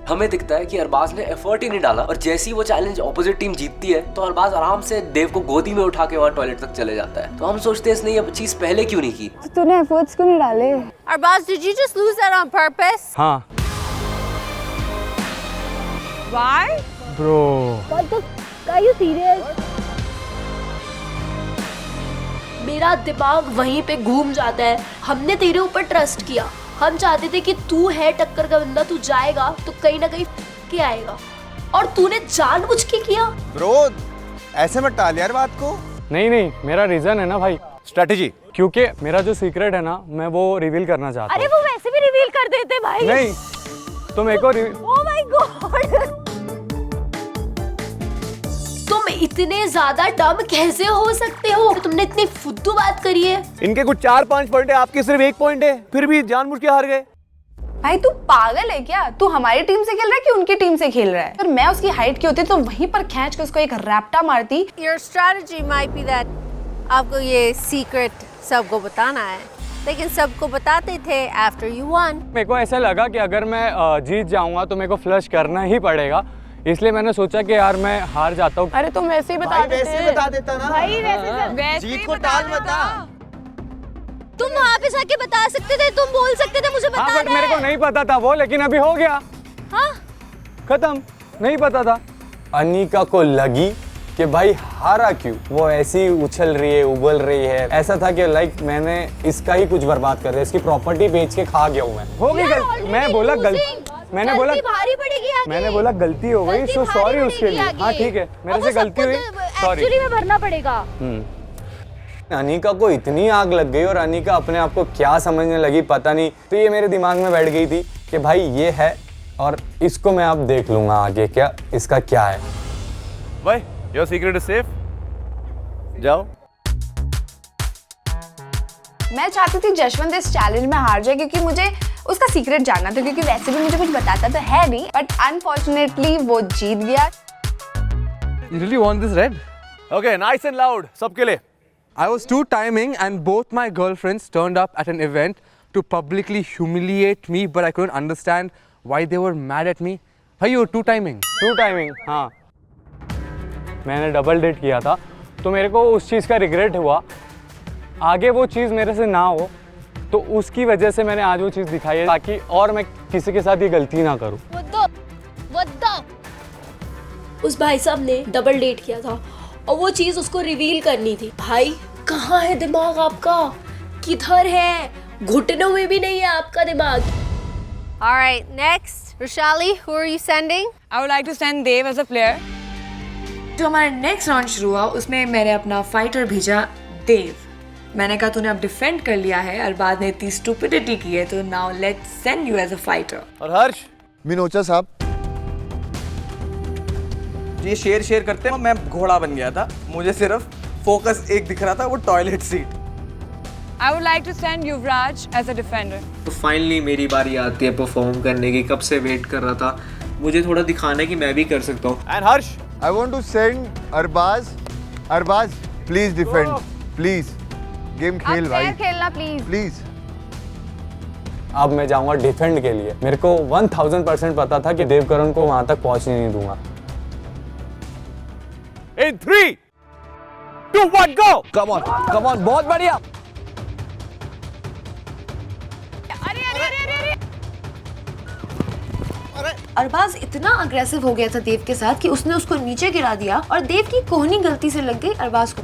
हमें दिखता है कि अरबाज ने एफर्ट ही नहीं डाला और जैसे ही वो चैलेंज ऑपोजिट टीम जीतती है तो अरबाज आराम से देव को गोदी में उठा के वहाँ टॉयलेट तक चले जाता है. तो हम सोचते हैं इसने ये चीज पहले क्यों नहीं की. तूने एफर्ट्स क्यों नहीं डाले? Arbaz, did you just lose that on purpose? हाँ. Why? Bro. What the? Are you serious? मेरा दिमाग वहीं पे घूम जाता है. हमने तेरे ऊपर ट्रस्ट किया. हम चाहते थे कि तू है टक्कर का बंदा, तू जाएगा तो कहीं ना कहीं के आएगा, और तूने जानबूझ के किया. ब्रो, ऐसे मत टाल यार बात को. नहीं, मेरा रीजन है ना भाई. स्ट्रेटेजी. क्योंकि मेरा जो सीक्रेट है ना, मैं वो रिवील करना चाहता हूँ. अरे वो वैसे भी रिवील कर देते भाई. नहीं, तो मेरे को Oh my God. तुम इतने ज्यादा डम कैसे हो सकते हो? तुमने इतनी फुद्दू बात करी है. इनके कुछ 4-5 पॉइंट है, आपके सिर्फ 1 पॉइंट है, फिर भी जानबूझ के हार गए. भाई तू पागल है क्या? तू हमारी टीम से खेल रहा है कि उनकी टीम से खेल रहा है? अगर मैं उसकी हाइट की होती तो वहीं पर खींच के उसको एक रैप्टा मारती. Your strategy might be that आपको ये सीक्रेट सबको बताना है, लेकिन सबको बताते थे after you won. मेरे को ऐसा लगा कि अगर मैं जीत जाऊंगा तो मेरे को फ्लश करना ही पड़ेगा, इसलिए मैंने सोचा कि यार मैं हार जाता हूँ. अरे तुम वैसे ही बता देते. वैसे बता देता ना. भाई वैसे जीत को टाल बता. तुम वहाँ पे जाके बता सकते थे, तुम बोल सकते थे मुझे बताना है. मेरे को नहीं पता था वो, लेकिन अभी हो गया. हाँ? खत्म. नहीं पता था. अनिका को लगी कि भाई हारा क्यों, वो ऐसी उछल रही है, उबल रही है. ऐसा था कि लाइक मैंने इसका ही कुछ बर्बाद कर दिया, इसकी प्रॉपर्टी बेच के खा गया हूँ मैं. हो गई गलती. मैं बोला गलती. मैंने बोला भारी पड़ेगी आगे. मैंने बोला गलती हो गई, सो सॉरी उसके लिए. हाँ ठीक है, मेरे से गलती हुई, सॉरी. एक्चुअली में भरना पड़ेगा. अनिका को इतनी आग लग गई और अनिका अपने आप को क्या समझने लगी पता नहीं. तो ये मेरे दिमाग में बैठ गई थी कि भाई ये है और इसको मैं अब देख लूंगा आगे क्या इसका क्या है. भाई योर सीक्रेट इज सेफ. जाओ. मैं चाहती थी जशवंत इस चैलेंज में हार जाए क्योंकि मुझे उसका सीक्रेट जानना था, क्योंकि वैसे भी मुझे कुछ बताता तो है नहीं. बट अनफॉर्चुनेटली वो जीत गया. You really want this red? Okay, nice and loud. सबके लिए. I was two timing and both my girlfriends turned up at an event to publicly humiliate me, but I couldn't understand why they were mad at me. Hey, you were two timing. Two timing. हाँ, मैंने डबल डेट किया था तो मेरे को उस चीज़ का रिग्रेट हुआ. आगे वो चीज़ मेरे से ना हो तो उसकी वजह से मैंने आज वो चीज़ दिखाई है ताकि और मैं किसी के साथ ये गलती ना करूँ. उस भाई साहब ने डबल डेट किया था और वो चीज उसको रिवील करनी थी. भाई कहाँ है दिमाग आपका? किधर है? घुटनों में भी नहीं है आपका दिमाग. All right, next, Rushali, who are you sending? I would like to send Dev as a player. जो हमारा नेक्स्ट राउंड शुरू हुआ उसमें मैंने अपना फाइटर भेजा देव. मैंने कहा तूने अब डिफेंड कर लिया है, अरबाज ने इतनी स्टूपिडिटी की है, तो now let's send you as a fighter. और हर्ष. मिनोचा साहब. ये शेर करते हैं, मैं घोड़ा बन गया था. मुझे सिर्फ फोकस एक दिख रहा था, वो toilet seat. I would like to send Yuvraj as a defender. तो फाइनली मेरी बारी आती है परफॉर्म करने की. कब से वेट कर रहा था, मुझे थोड़ा दिखाना है कि मैं भी कर सकता हूँ. And Harsh. I want to send Arbaaz. Arbaaz please defend, please. Game खेल भाई. खेलना प्लीज. प्लीज. अब मैं जाऊंगा डिफेंड के लिए. मेरे को 1000% पता था कि देवकरण को वहां तक पहुंचने नहीं दूंगा. In 3, 2, 1, go. Come on, बहुत बढ़िया. अरबाज इतना अग्रेसिव हो गया था देव के साथ कि उसने उसको नीचे गिरा दिया और देव की कोहनी गलती से लग गई अरबाज को.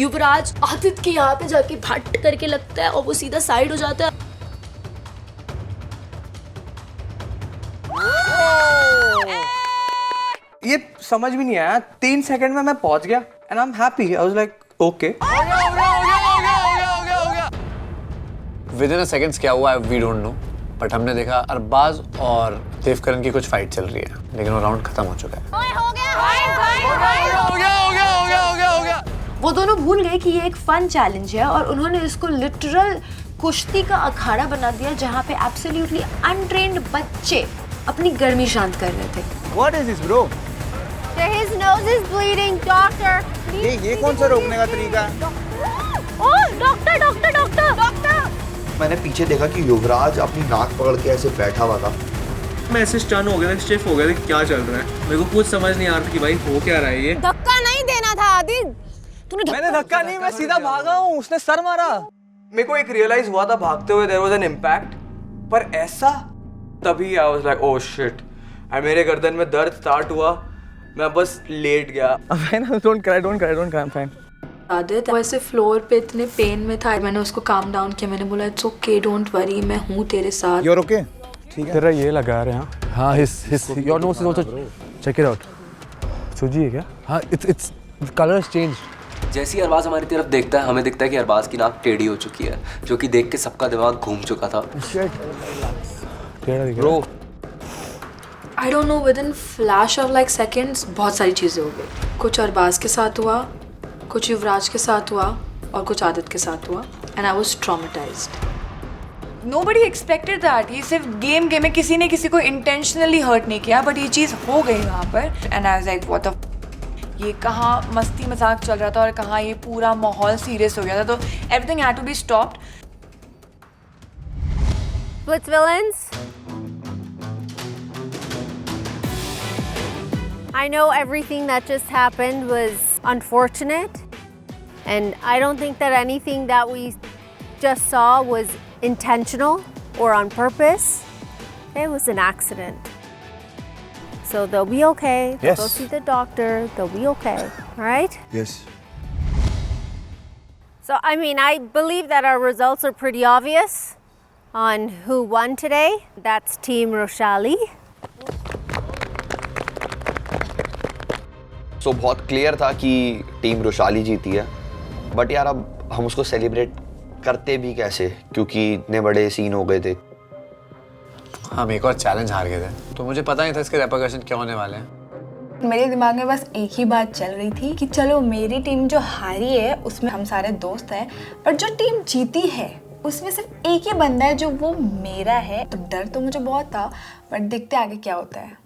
युवराज आदित्य के यहाँ पे जाके भट करके लगता है और वो सीधा साइड हो जाता है. ये समझ भी नहीं आया. 3 सेकंड में मैं पहुंच गया and I am happy. I was like okay. हो गया. Within a seconds क्या हुआ we don't know. बट हमने देखा अरबाज और देवकरण की कुछ फाइट चल रही है, लेकिन वो राउंड खत्म हो चुका है। हो गया। वो दोनों भूल गए कि ये एक फन चैलेंज है और उन्होंने इसको लिटरल कुश्ती का अखाड़ा बना दिया जहाँ पे एब्सोल्युटली अनट्रेन्ड बच्चे अपनी गर्मी शांत कर रहे थे। What is this, bro? His nose is bleeding, doctor. ये कौन सा रोकने का तरीका है? Oh, doctor! मैंने पीछे देखा कि युवराज अपनी नाक पकड़ के ऐसे बैठा हुआ था। मैं ऐसे स्टन हो गया था, स्टिफ हो गया था कि क्या चल रहा है। मेरे को कुछ समझ नहीं आ रहा था कि भाई हो क्या रहा है ये। धक्का नहीं देना था आदिल, तूने मैंने धक्का नहीं, मैं सीधा भागा हूँ, उसने सर मारा। मेरे को एक रियलाइज हुआ था भागते हुए देयर वाज एन इम्पैक्ट, पर ऐसा तभी आई वाज लाइक ओह शिट, और मेरे गर्दन में दर्द स्टार्ट हुआ, मैं बस लेट गया। Don't cry, I am fine. Aditya वैसे फ्लोर पे इतने पेन में था, मैंने उसको काम डाउन किया, मैंने बोला इट्स ओके, डोंट वरी, मैं हूँ तेरे साथ। You're okay? ठीक है। तेरा ये लगा रहे हैं। हाँ, his your nose is also check it out। सूजी है क्या? हाँ, it's colors changed। जैसे ही अरबाज हमारी तरफ देखता है, हमें दिखता है कि अरबाज की नाक टेढ़ी हो चुकी है, जो कि देख के सबका दिमाग घूम चुका था। Bro, I don't know, within flash of like seconds बहुत सारी चीज़ें हो गई। कुछ अरबाज के साथ हुआ, कुछ युवराज के साथ हुआ और कुछ आदित्य के साथ हुआ, and I was traumatized. Nobody expected that. ये सिर्फ गेम में किसी ने किसी को intentionally hurt नहीं किया, but ये चीज़ हो गई वहाँ पर, and I was like what the ये कहाँ मस्ती मजाक चल रहा था और कहाँ ये पूरा माहौल सीरियस हो गया था, तो everything had to be stopped. Blitz villains. I know everything that just happened was unfortunate, and I don't think that anything that we just saw was intentional or on purpose. It was an accident. So they'll be okay. Yes. Go see the doctor. They'll be okay. All right? Yes. So, I mean, I believe that our results are pretty obvious on who won today. That's Team Roshali. सो बहुत क्लियर था कि टीम रोशाली जीती है, बट यार अब हम उसको सेलिब्रेट करते भी कैसे, क्योंकि इतने बड़े सीन हो गए थे। हम एक और चैलेंज हार गए थे, तो मुझे पता नहीं था इसके रेपरकशन क्या होने वाले हैं। मेरे दिमाग में बस एक ही बात चल रही थी कि चलो मेरी टीम जो हारी है उसमें हम सारे दोस्त हैं, पर जो टीम जीती है उसमें सिर्फ एक ही बंदा है जो वो मेरा है। तो डर तो मुझे बहुत था, पर देखते आगे क्या होता है।